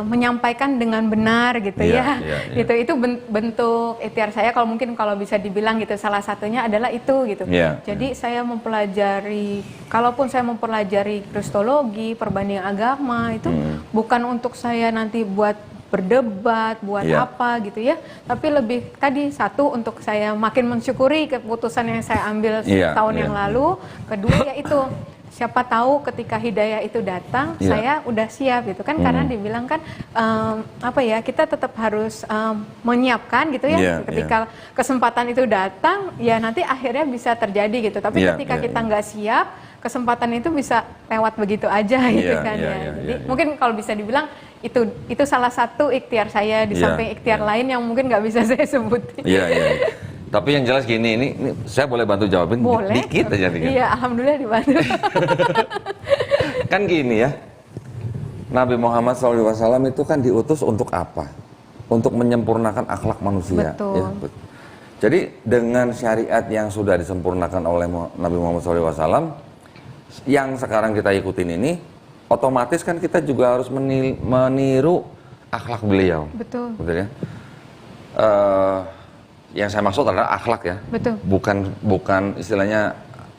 menyampaikan dengan benar gitu Iya, ya, iya. gitu itu bentuk ikhtiar saya kalau bisa dibilang gitu, salah satunya adalah itu gitu. Iya, Jadi saya mempelajari, kalaupun saya mempelajari kristologi, perbandingan agama itu bukan untuk saya nanti buat berdebat, buat Iya. apa gitu ya, tapi lebih tadi satu untuk saya makin mensyukuri keputusan yang saya ambil Iya, tahun iya. yang lalu, kedua ya itu siapa tahu ketika hidayah itu datang, Iya. saya udah siap gitu kan, karena dibilang kan apa ya, kita tetap harus menyiapkan gitu ya, Iya, ketika kesempatan itu datang, ya nanti akhirnya bisa terjadi gitu. Tapi Iya, ketika iya, kita iya. nggak siap, kesempatan itu bisa lewat begitu aja gitu Iya, kan iya, ya. iya, Jadi iya. mungkin kalau bisa dibilang itu salah satu ikhtiar saya di Iya, samping ikhtiar iya. lain yang mungkin nggak bisa saya sebutin. Iya, iya. Tapi yang jelas gini, ini saya boleh bantu jawabin Boleh. dikit aja dikit. Iya, alhamdulillah dibantu. Kan gini ya, Nabi Muhammad SAW itu kan diutus untuk apa? Untuk menyempurnakan akhlak manusia. Betul. Ya, jadi dengan syariat yang sudah disempurnakan oleh Nabi Muhammad SAW, yang sekarang kita ikutin ini, otomatis kan kita juga harus meniru akhlak beliau. Betul. Betul ya? Yang saya maksud adalah akhlak ya. Betul. Bukan istilahnya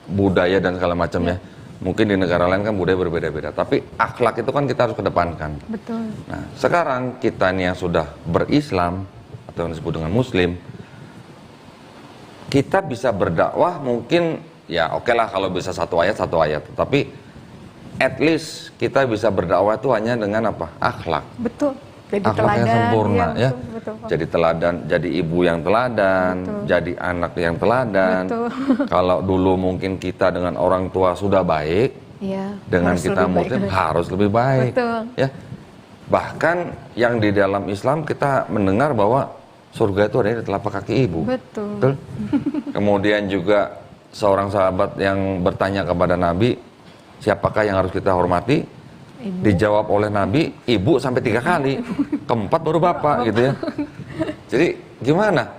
budaya dan segala macam ya. Mungkin di negara lain kan budaya berbeda-beda, tapi akhlak itu kan kita harus kedepankan. Betul. Nah, sekarang kita nih yang sudah berislam atau yang disebut dengan muslim, kita bisa berdakwah mungkin ya oke lah kalau bisa satu ayat, tapi at least kita bisa berdakwah itu hanya dengan apa? Akhlak. Betul. Jadi Akhlak yang teladan, sempurna iya, ya. betul. Jadi teladan, jadi ibu yang teladan, Betul. jadi anak yang teladan. Betul. Kalau dulu mungkin kita dengan orang tua sudah baik, Iya. dengan harus kita lebih baik muslim lagi. harus lebih baik. Betul. Ya. Bahkan yang di dalam Islam kita mendengar bahwa surga itu ada di telapak kaki ibu. Betul. Betul? Kemudian juga seorang sahabat yang bertanya kepada Nabi, siapakah yang harus kita hormati? Ibu. Dijawab oleh Nabi, ibu sampai 3 kali, keempat baru bapak gitu ya. Jadi gimana?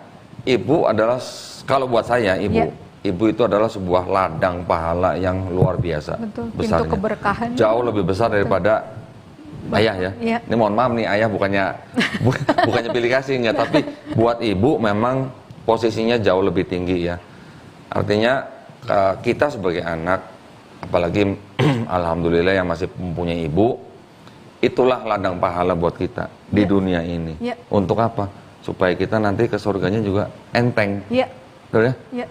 Ibu adalah, kalau buat saya ibu, Ya. ibu itu adalah sebuah ladang pahala yang luar biasa. Betul. Pintu Besarnya. keberkahan. Jauh lebih besar daripada ayah ya. Iya. Ini mohon maaf nih, ayah bukannya pilih kasih enggak, tapi buat ibu memang posisinya jauh lebih tinggi ya. Artinya kita sebagai anak, apalagi alhamdulillah yang masih mempunyai ibu, itulah ladang pahala buat kita di Ya. dunia ini. Ya. Untuk apa? Supaya kita nanti ke surganya juga enteng. Iya. Betul ya? Iya.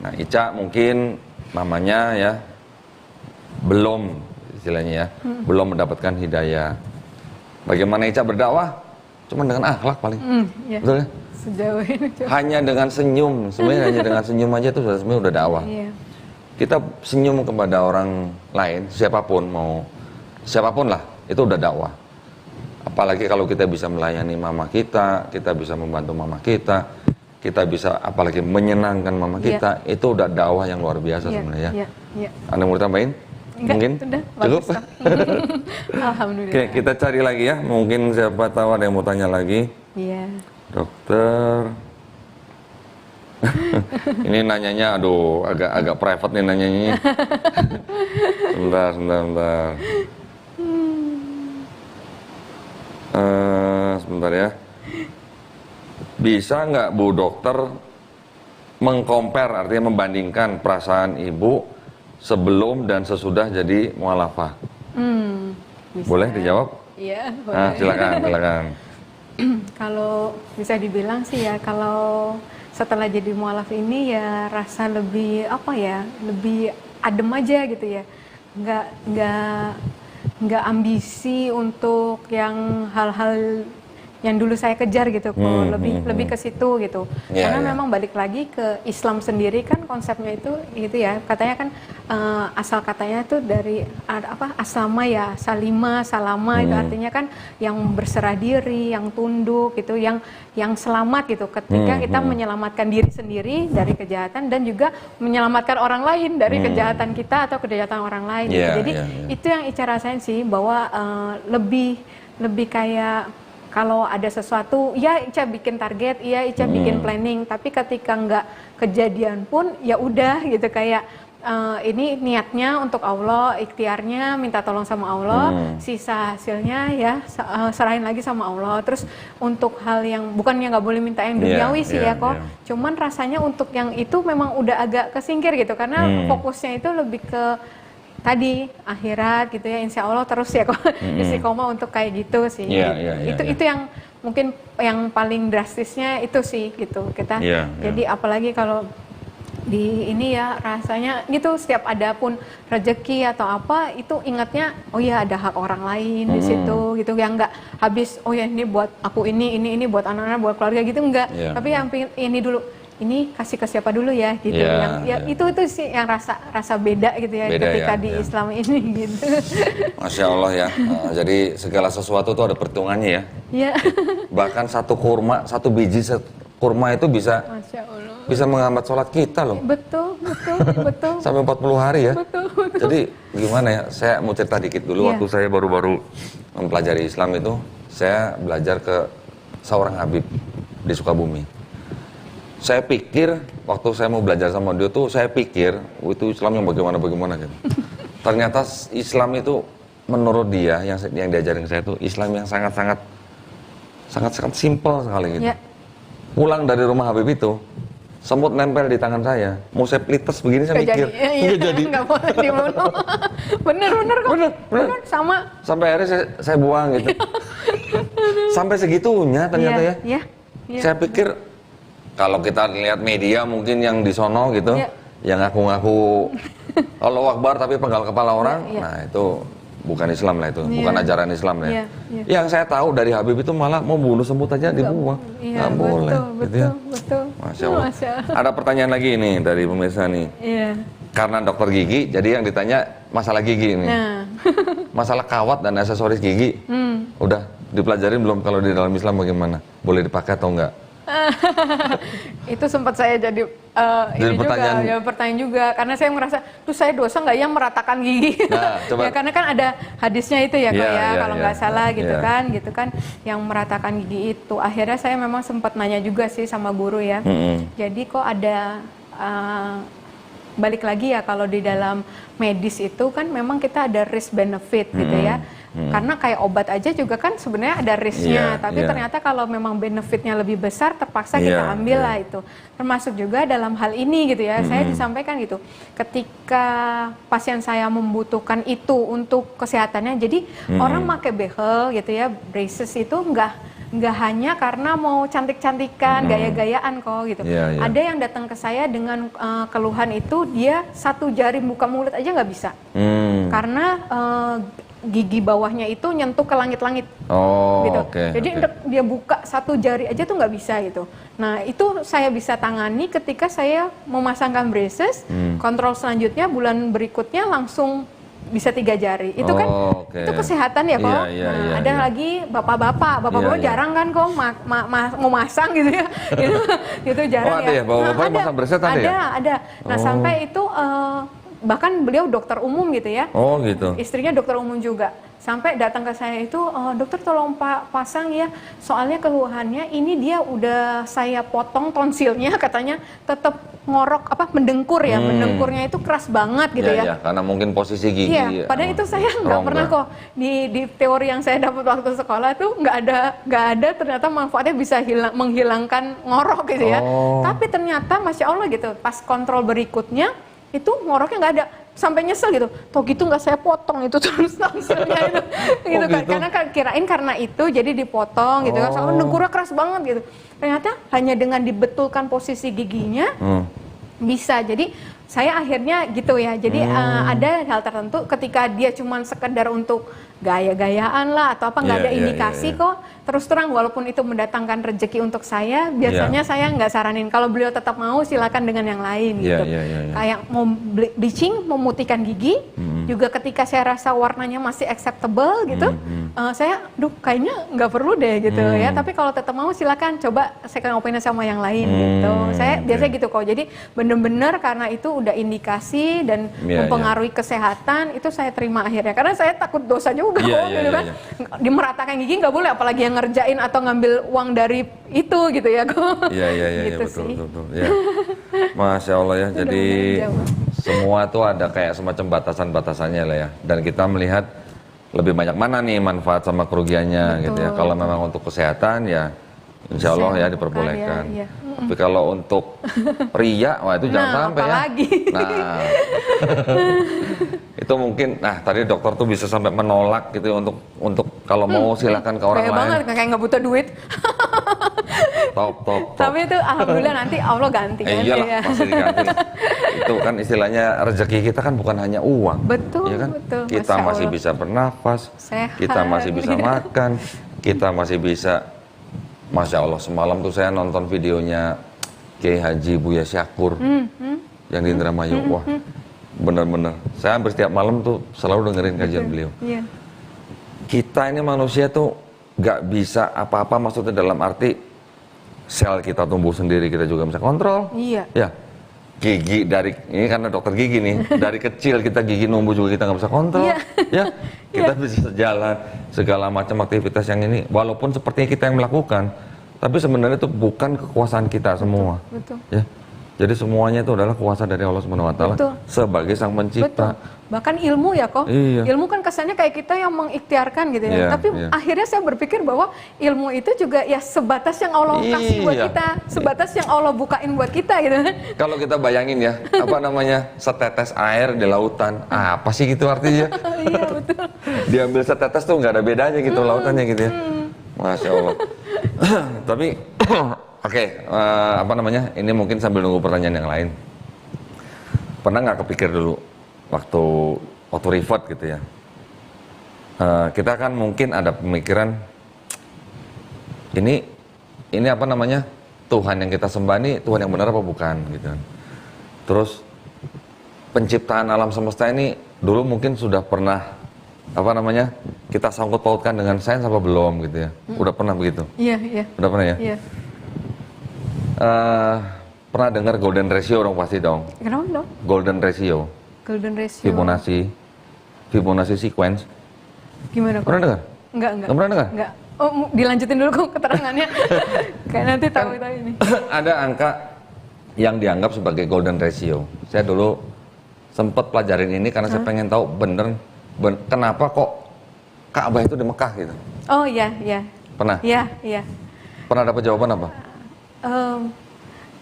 Nah, Ica mungkin mamanya ya belum istilahnya ya, belum mendapatkan hidayah. Bagaimana Ica berdakwah? Cuma dengan akhlak paling. Iya. Betul ya? Sejauh ini. Hanya dengan senyum, sebenarnya hanya dengan senyum aja itu sebenarnya udah dakwah. Iya. Kita senyum kepada orang lain, siapapun lah, itu udah dakwah. Apalagi kalau kita bisa melayani mama kita bisa membantu mama kita bisa apalagi menyenangkan mama Iya. kita, itu udah dakwah yang luar biasa Iya. sebenarnya ya. Iya. Iya. Anda mau tambahin? Enggak, Mungkin? sudah, Cukup? bagus, Kak. Alhamdulillah. Oke, kita cari lagi ya. Mungkin siapa tahu ada yang mau tanya lagi. Iya. Dokter. Ini nanyanya, aduh, agak private nih nanyanya. Sebentar. Sebentar ya. Bisa nggak Bu Dokter mengcompare, artinya membandingkan perasaan ibu sebelum dan sesudah jadi mualafah? Bisa. Boleh dijawab? Iya, boleh. Ah, silakan. Kalau bisa dibilang sih ya, kalau setelah jadi mualaf ini ya rasa lebih apa ya, lebih adem aja gitu ya, nggak ambisi untuk yang hal-hal yang dulu saya kejar gitu, kok lebih ke situ gitu. Ya, Karena ya. memang balik lagi ke Islam sendiri kan konsepnya itu gitu ya, katanya kan asal katanya tuh dari aslama ya, salima, salama itu artinya kan yang berserah diri, yang tunduk gitu, yang selamat gitu. Ketika kita menyelamatkan diri sendiri dari kejahatan dan juga menyelamatkan orang lain dari kejahatan kita atau kejahatan orang lain. Gitu. Yeah, Jadi yeah. itu yang Ica rasain sih, bahwa lebih kayak kalau ada sesuatu, ya Ica bikin target, ya Ica bikin planning, tapi ketika nggak kejadian pun ya udah gitu, kayak ini niatnya untuk Allah, ikhtiarnya minta tolong sama Allah, sisa hasilnya ya serahin lagi sama Allah. Terus untuk hal yang bukannya nggak boleh minta yang duniawi sih ya kok, cuman rasanya untuk yang itu memang udah agak kesingkir gitu, karena fokusnya itu lebih ke tadi akhirat gitu ya, insya Allah terus ya kok istiqomah untuk kayak gitu sih. Itu yang mungkin yang paling drastisnya itu sih gitu kita. Jadi apalagi kalau di ini ya rasanya gitu, setiap ada pun rezeki atau apa itu ingatnya oh ya ada hak orang lain di situ gitu, yang nggak habis oh ya ini buat aku ini buat anak-anak, buat keluarga gitu, enggak. Iya. Tapi yang ini dulu, ini kasih ke siapa dulu ya gitu. Iya, Yang itu sih yang rasa beda gitu ya Beda ketika ya, di iya. Islam ini gitu. Masya Allah ya. Jadi segala sesuatu tuh ada perhitungannya ya. Ya, Bahkan satu kurma, satu biji kurma itu bisa Masya Allah. menghambat sholat kita loh. Betul. Sampai 40 hari ya. Betul. Jadi gimana ya, saya mau cerita dikit dulu. Iya. Waktu saya baru-baru mempelajari Islam itu, saya belajar ke seorang Habib di Sukabumi. Saya pikir, waktu saya mau belajar sama dia tuh, saya pikir, itu Islam yang bagaimana gitu. Ternyata Islam itu, menurut dia, yang diajarin saya itu, Islam yang sangat-sangat simpel sekali gitu. Ya. Pulang dari rumah Habib itu, semut nempel di tangan saya, mau saya pelites begini saya Nggak mikir, jadi. nggak jadi. Nggak boleh dibunuh. Bener kok. Bener. Sama. Sampai akhirnya saya buang gitu. Sampai segitunya ternyata ya. Iya. Saya pikir kalau kita lihat media mungkin yang di sono gitu, Iya. yang ngaku-ngaku Allahu Akbar tapi penggal kepala orang, Iya. nah itu bukan Islam lah itu, Iya. bukan ajaran Islam lah ya. Iya, iya. Yang saya tahu dari Habib itu malah mau bunuh semut aja dibuang, Iya, nggak boleh. gitu ya. betul. Masya Allah. Ada pertanyaan lagi nih dari pemirsa nih. Iya. Karena dokter gigi, jadi yang ditanya masalah gigi ini. Nah. Masalah kawat dan aksesoris gigi. Udah dipelajarin belum kalau di dalam Islam bagaimana? Boleh dipakai atau enggak? Itu sempat saya jadi ini pertanyaan. juga, ya pertanyaan juga, karena saya merasa, tuh saya dosa nggak ya meratakan gigi? Nah, coba. Ya karena kan ada hadisnya itu ya, kok Iya, ya, iya, kalau iya. nggak salah gitu Iya. kan, yang meratakan gigi itu. Akhirnya saya memang sempat nanya juga sih sama guru ya. Jadi kok ada balik lagi ya, kalau di dalam medis itu kan memang kita ada risk benefit gitu ya. Karena kayak obat aja juga kan sebenarnya ada risknya, Iya, tapi iya. ternyata kalau memang benefitnya lebih besar, terpaksa kita Iya, ambil iya. lah itu. Termasuk juga dalam hal ini gitu ya, saya disampaikan gitu. Ketika pasien saya membutuhkan itu untuk kesehatannya, jadi orang pakai behel gitu ya, braces itu nggak hanya karena mau cantik-cantikan, gaya-gayaan kok gitu. Iya, iya. Ada yang datang ke saya dengan keluhan itu, dia satu jari buka mulut aja nggak bisa. Karena gigi bawahnya itu nyentuh ke langit-langit. Oh, Gitu. oke. Jadi oke. untuk dia buka satu jari aja tuh nggak bisa gitu. Nah itu saya bisa tangani ketika saya memasangkan braces. Kontrol selanjutnya bulan berikutnya langsung bisa 3 jari. Itu kan oke. itu kesehatan ya kok. Iya, iya, Nah, iya, ada iya. lagi bapak-bapak Iya, iya. jarang kan kok mau masang gitu ya. gitu jarang Oh, ada ya? Bapak-bapak ada. masang bracelet ada ya? Ada. Nah sampai itu bahkan beliau dokter umum gitu ya. Oh gitu. Istrinya dokter umum juga. Sampai datang ke saya itu, dokter tolong pasang ya, soalnya keluhannya ini dia udah saya potong tonsilnya, katanya tetap ngorok mendengkur ya, mendengkurnya itu keras banget gitu ya. Iya, karena mungkin posisi gigi. Iya, padahal itu saya nggak rongga. pernah kok di teori yang saya dapat waktu sekolah tuh nggak ada ternyata manfaatnya bisa menghilangkan ngorok gitu ya. Oh. Tapi ternyata masya Allah gitu, pas kontrol berikutnya itu ngoroknya nggak ada, sampai nyesel gitu. Toh gitu nggak saya potong itu terus tonsilnya itu, gitu kan? gitu? Karena kirain karena itu jadi dipotong gitu kan. Soalnya dengkurnya keras banget gitu. Ternyata hanya dengan dibetulkan posisi giginya bisa. Jadi saya akhirnya gitu ya. Jadi ada hal tertentu ketika dia cuma sekedar untuk gaya-gayaan lah atau apa, nggak Iya, ada iya, indikasi iya. kok. Terus terang walaupun itu mendatangkan rezeki untuk saya, biasanya saya nggak saranin. Kalau beliau tetap mau silakan dengan yang lain Iya, gitu. iya, iya, iya. Kayak mau bleaching, memutihkan gigi, juga ketika saya rasa warnanya masih acceptable gitu, saya, kayaknya nggak perlu deh gitu ya. Tapi kalau tetap mau silakan coba second opinion sama yang lain gitu. Saya biasanya gitu kok. Jadi bener-bener karena itu udah indikasi dan Iya, mempengaruhi kesehatan, itu saya terima akhirnya. Karena saya takut dosa juga Iya, kok iya, gitu iya, kan. Dimeratakan gigi nggak boleh, apalagi yang ngerjain atau ngambil uang dari itu gitu ya kok. Iya, Gitu betul, sih. betul. Ya. Masya Allah ya. Jadi semua tuh ada kayak semacam batasan-batasannya lah ya. Dan kita melihat lebih banyak mana nih manfaat sama kerugiannya gitu ya. Kalau memang untuk kesehatan ya insya Allah ya Saya diperbolehkan. ya, iya. Tapi kalau untuk ria, wah itu jangan Nah, sampai apalagi. ya. Nah, itu mungkin, nah tadi dokter tuh bisa sampai menolak gitu ya untuk kalau mau silakan ke orang Kayak lain. banget, kayak nggak butuh duit. top. Tapi itu alhamdulillah nanti Allah ganti kan. Iyalah, Iya. pasti diganti lah. Itu kan istilahnya rezeki kita kan bukan hanya uang. Betul, ya kan? betul. Kita Masya masih Allah. bisa bernafas, Sehat. kita masih bisa Iya. makan, kita masih bisa. Masya Allah, semalam tuh saya nonton videonya Kiai Haji Buya Syakur yang di Indramayu. Wah, bener-bener. Saya hampir setiap malam tuh selalu dengerin kajian beliau. Iya. Kita ini manusia tuh nggak bisa apa-apa, maksudnya dalam arti sel kita tumbuh sendiri kita juga bisa kontrol. Iya. Ya, gigi dari ini karena dokter gigi nih, dari kecil kita gigi numbuh juga kita nggak bisa kontrol. Iya. Ya, kita bisa jalan segala macam aktivitas yang ini, walaupun sepertinya kita yang melakukan, tapi sebenarnya itu bukan kekuasaan kita semua. Betul. Ya, jadi semuanya itu adalah kuasa dari Allah Subhanahu Wa Taala Betul. sebagai sang pencipta. Betul. Bahkan ilmu ya kok. Iya. Ilmu kan kesannya kayak kita yang mengikhtiarkan gitu ya. Iya, Tapi iya. akhirnya saya berpikir bahwa ilmu itu juga ya sebatas yang Allah kasih buat Iya. kita, sebatas yang Allah bukain buat kita gitu. Kalau kita bayangin ya, apa namanya, setetes air di lautan, apa sih gitu artinya? Iya betul. Diambil setetes tuh nggak ada bedanya gitu lautannya gitu ya. Masya Allah. Tapi, oke, apa namanya, ini mungkin sambil nunggu pertanyaan yang lain. Pernah nggak kepikir dulu, waktu revert gitu ya, kita kan mungkin ada pemikiran, ini apa namanya, Tuhan yang kita sembah ini Tuhan yang benar apa bukan gitu kan. Terus penciptaan alam semesta ini dulu mungkin sudah pernah apa namanya, kita sangkut pautkan dengan sains apa belum gitu ya. Udah pernah begitu? Iya, iya. Udah pernah ya? Iya. Pernah dengar golden ratio dong pasti dong. Kenapa dong? Golden ratio, Golden ratio. Fibonacci sequence. Gimana kok? Pernah dengar? Enggak. Nggak pernah dengar? Enggak. Oh, dilanjutin dulu kok keterangannya. Kayak nanti tahu ini. Ada angka yang dianggap sebagai golden ratio. Saya dulu sempat pelajarin ini karena saya pengen tahu kenapa kok Ka'bah itu di Mekah gitu. Oh iya, iya. Pernah? Iya, iya. Pernah dapat jawaban apa?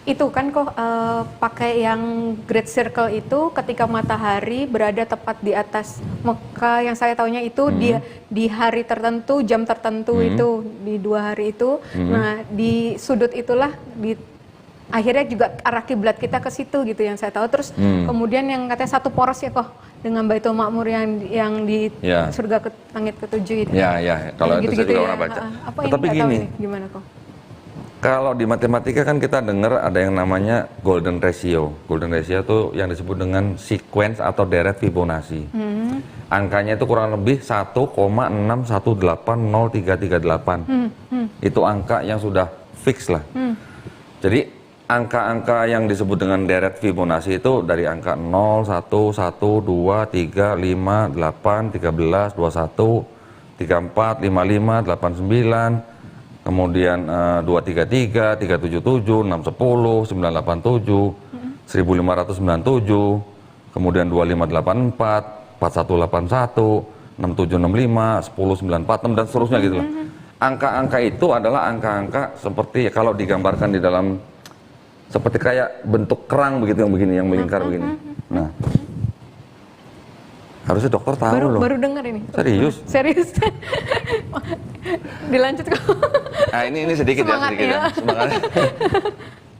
Itu kan kok pakai yang great circle itu ketika matahari berada tepat di atas Mekah, yang saya taunya itu dia di hari tertentu, jam tertentu itu di 2 hari itu. Nah, di sudut itulah akhirnya juga arah kiblat kita ke situ gitu yang saya tahu. Terus kemudian yang katanya satu poros ya kok dengan Baitul Ma'mur yang di Ya. surga langit ke-7 itu. Ya, kalau itu saya juga pernah baca. Apa ini Tetapi nggak tahu gini, ini, gimana kok? kalau di matematika kan kita dengar ada yang namanya golden ratio. Golden ratio itu yang disebut dengan sequence atau deret Fibonacci. Angkanya itu kurang lebih 1,618038. Itu angka yang sudah fix lah. Jadi angka-angka yang disebut dengan deret Fibonacci itu dari angka 0, 1, 1, 2, 3, 5, 8, 13, 21, 34, 55, 89, kemudian 233, 377, 610, 987, 1597, kemudian 2584, 4181, 6765, 10946 dan seterusnya gitu lah. Angka-angka itu adalah angka-angka seperti kalau digambarkan di dalam seperti kayak bentuk kerang begitu yang begini, yang melingkar begini. Nah, harusnya dokter tahu loh. Baru dengar ini. Serius? Serius. Dilanjut kok. Nah, ini sedikit Semangat sedikit ya. Semangat.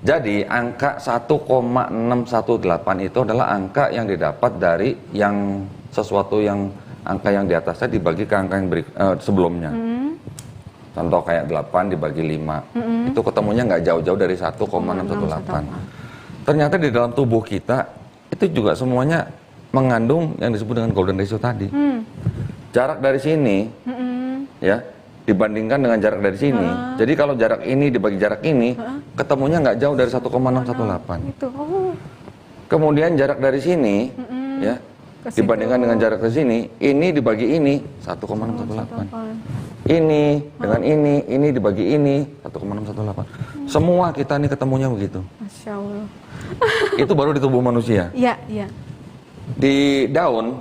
Jadi angka 1,618 itu adalah angka yang didapat dari yang sesuatu yang angka yang di atasnya dibagi ke angka yang sebelumnya. Contoh kayak 8 dibagi 5. Itu ketemunya nggak jauh-jauh dari 1,618. Ternyata di dalam tubuh kita itu juga semuanya mengandung yang disebut dengan golden ratio tadi. Jarak dari sini ya dibandingkan dengan jarak dari sini. Jadi kalau jarak ini dibagi jarak ini, ketemunya nggak jauh dari 1,618. Itu. Oh. Kemudian jarak dari sini, ya, Ke situ. dibandingkan dengan jarak ke sini, ini dibagi ini 1,618. Ini dengan ini dibagi ini 1,618. Semua kita ini ketemunya begitu. Masya Allah. Itu baru di tubuh manusia. Iya, iya. Di daun,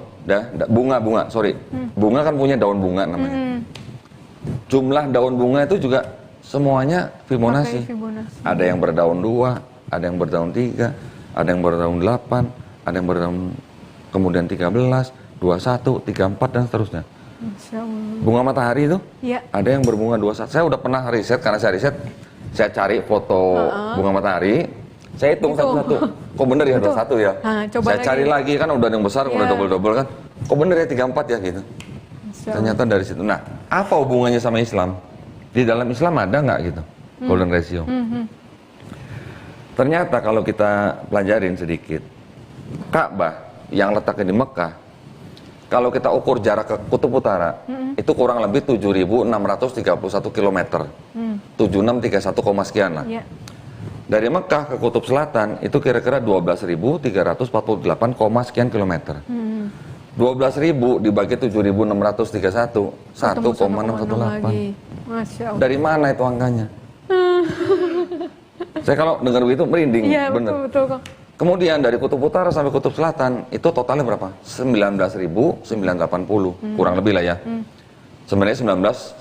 bunga, sorry. Bunga kan punya daun bunga namanya. Jumlah daun bunga itu juga semuanya Fibonacci. Pakai Fibonacci. Ada yang berdaun 2, ada yang berdaun 3, ada yang berdaun 8, ada yang berdaun kemudian 13, 21, 34 dan seterusnya. Masya Allah. Bunga matahari itu Iya. ada yang berbunga 21. Saya udah pernah riset, karena saya riset, saya cari foto bunga matahari, saya hitung satu-satu. Kok bener ya ada satu ya? Saya cari lagi kan udah yang besar, udah double-double kan. Kok bener ya 34 ya gitu. Ternyata dari situ. Nah, apa hubungannya sama Islam? Di dalam Islam ada nggak gitu golden ratio? Ternyata kalau kita pelajarin sedikit, Ka'bah yang letaknya di Mekah, kalau kita ukur jarak ke Kutub Utara, itu kurang lebih 7.631 km. 7631, sekian lah. Dari Mekah ke Kutub Selatan itu kira-kira 12.348, sekian kilometer. 12.000 dibagi 7.631, 1,618. Dari mana itu angkanya? Saya kalau dengar begitu merinding, bener. Betul kok. Kemudian dari Kutub Utara sampai Kutub Selatan itu totalnya berapa? 19.980, kurang lebih lah ya. Sebenarnya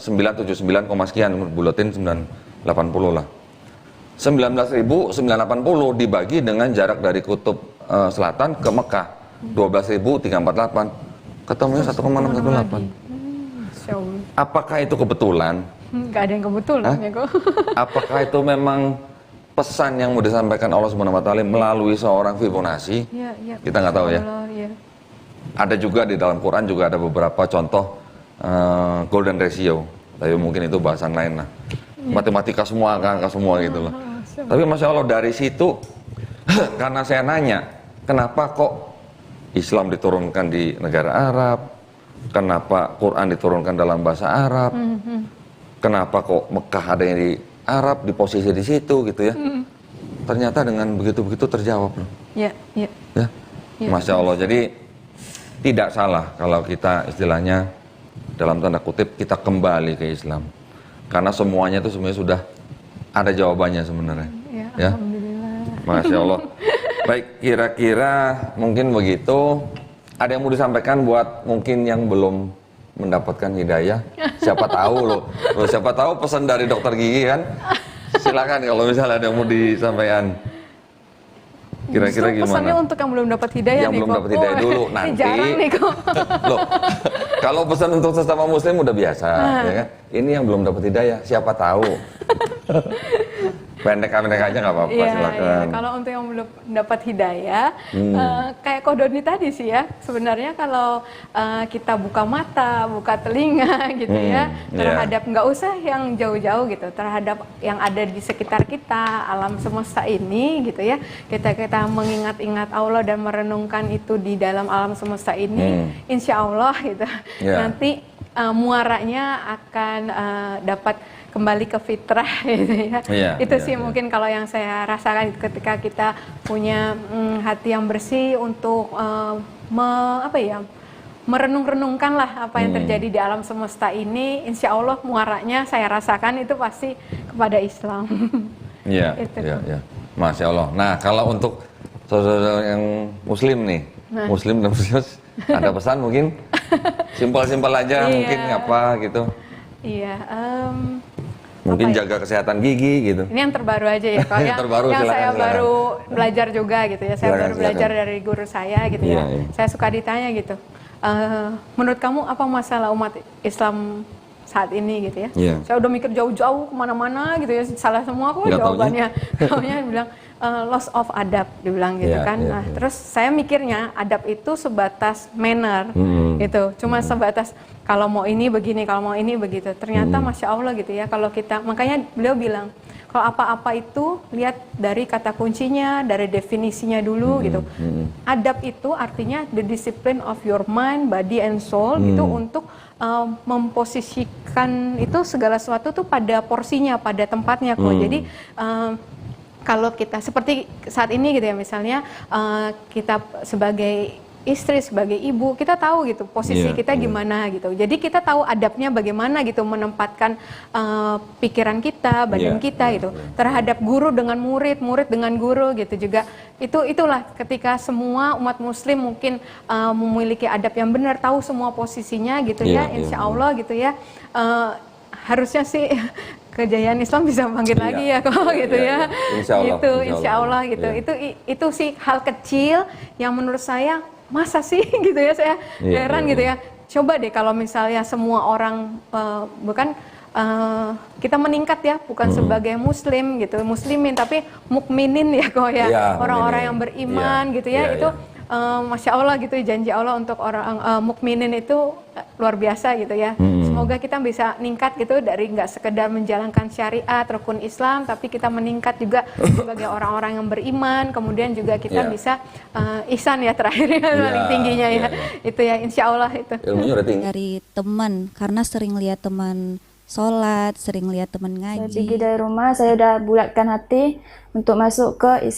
19.979, sekian, bulatin 980 lah. 19.980 dibagi dengan jarak dari Kutub Selatan ke Mekah 12.348, ketemunya 1,618. Apakah itu kebetulan? Nggak ada yang kebetulan ya kok. Apakah itu memang pesan yang mau disampaikan Allah Subhanahu wa Ta'ala melalui seorang Fibonacci? Kita nggak tahu ya. Ada juga di dalam Quran juga ada beberapa contoh golden ratio, tapi mungkin itu bahasan lain lah. Matematika semua, angka semua gitu loh. Tapi Masya Allah dari situ, karena saya nanya, kenapa kok Islam diturunkan di negara Arab? Kenapa Quran diturunkan dalam bahasa Arab? Kenapa kok Mekah ada yang di Arab, di posisi di situ gitu ya? Ternyata dengan begitu-begitu terjawab loh. Ya. Masya Allah. Jadi tidak salah kalau kita istilahnya dalam tanda kutip kita kembali ke Islam. Karena semuanya itu sebenarnya sudah ada jawabannya sebenarnya. Ya. Alhamdulillah. Masya Allah. Baik, kira-kira mungkin begitu. Ada yang mau disampaikan buat mungkin yang belum mendapatkan hidayah? Siapa tahu loh. Siapa tahu pesan dari dokter gigi kan? Silakan kalau misalnya ada yang mau disampaikan. Kira-kira gimana? Pesannya untuk yang belum dapat hidayah yang nih belum kok. dapat hidayah dulu nanti. Jarang nih kok. Loh, kalau pesan untuk sesama muslim udah biasa, ya kan? Ini yang belum dapat hidayah, siapa tahu. Pendek-pendek aja nggak apa-apa, silakan. Kalau untuk yang belum dapat hidayah, kayak Kodoni tadi sih ya. Sebenarnya kalau kita buka mata, buka telinga gitu ya, terhadap nggak usah yang jauh-jauh gitu, terhadap yang ada di sekitar kita, alam semesta ini gitu ya. Kita mengingat-ingat Allah dan merenungkan itu di dalam alam semesta ini, insya Allah gitu. Nanti muaranya akan dapat kembali ke fitrah gitu ya. Itu sih mungkin kalau yang saya rasakan ketika kita punya hati yang bersih untuk merenung-renungkan lah apa yang terjadi di alam semesta ini, insya Allah muaranya saya rasakan itu pasti kepada Islam. Iya. Masya Allah. Nah kalau untuk saudara yang muslim nih, muslim dan muslim ada pesan mungkin simpel-simpel aja mungkin apa gitu. Mungkin jaga kesehatan gigi gitu. Ini yang terbaru aja ya, kalau yang saya baru belajar juga gitu ya. Saya baru belajar dari guru saya gitu ya. Saya suka ditanya gitu, menurut kamu apa masalah umat Islam saat ini gitu ya? Saya udah mikir jauh-jauh kemana-mana gitu ya, salah semua kok jawabannya. Taunya bilang loss of adab, dibilang gitu kan. Nah terus saya mikirnya adab itu sebatas manner gitu, cuma sebatas kalau mau ini begini, kalau mau ini begitu. Ternyata Masya Allah gitu ya, kalau kita, makanya beliau bilang kalau apa-apa itu lihat dari kata kuncinya, dari definisinya dulu gitu. Adab itu artinya the discipline of your mind, body and soul gitu, untuk memposisikan itu segala sesuatu tuh pada porsinya, pada tempatnya kok. Jadi kalau kita seperti saat ini gitu ya, misalnya kita sebagai istri, sebagai ibu, kita tahu gitu posisi kita gimana gitu. Jadi kita tahu adabnya bagaimana gitu, menempatkan pikiran kita, badan kita gitu. Terhadap guru dengan murid, murid dengan guru gitu juga. Itulah ketika semua umat muslim mungkin memiliki adab yang benar, tahu semua posisinya gitu ya, insya Allah gitu ya. Harusnya sih kejayaan Islam bisa bangkit lagi ya kok gitu ya. Insya Allah gitu. Itu sih hal kecil yang menurut saya masa sih gitu ya, saya heran gitu ya. Coba deh kalau misalnya semua orang bukan kita meningkat ya, bukan sebagai muslim gitu, muslimin, tapi mukminin ya kok ya, Iya, orang-orang mukminin. yang beriman Iya, gitu ya, iya, itu iya. Masya Allah gitu, janji Allah untuk orang mukminin itu luar biasa gitu ya. Semoga kita bisa meningkat gitu, dari nggak sekedar menjalankan syariat, rukun Islam, tapi kita meningkat juga sebagai orang-orang yang beriman. Kemudian juga kita Iya. bisa ihsan ya, terakhir ya, paling tingginya ya. iya, iya. Itu ya, insya Allah itu. Ilmunya udah tinggi. Dari teman, karena sering lihat teman sholat, sering lihat teman Saya ngaji. pergi dari rumah, saya udah bulatkan hati untuk masuk ke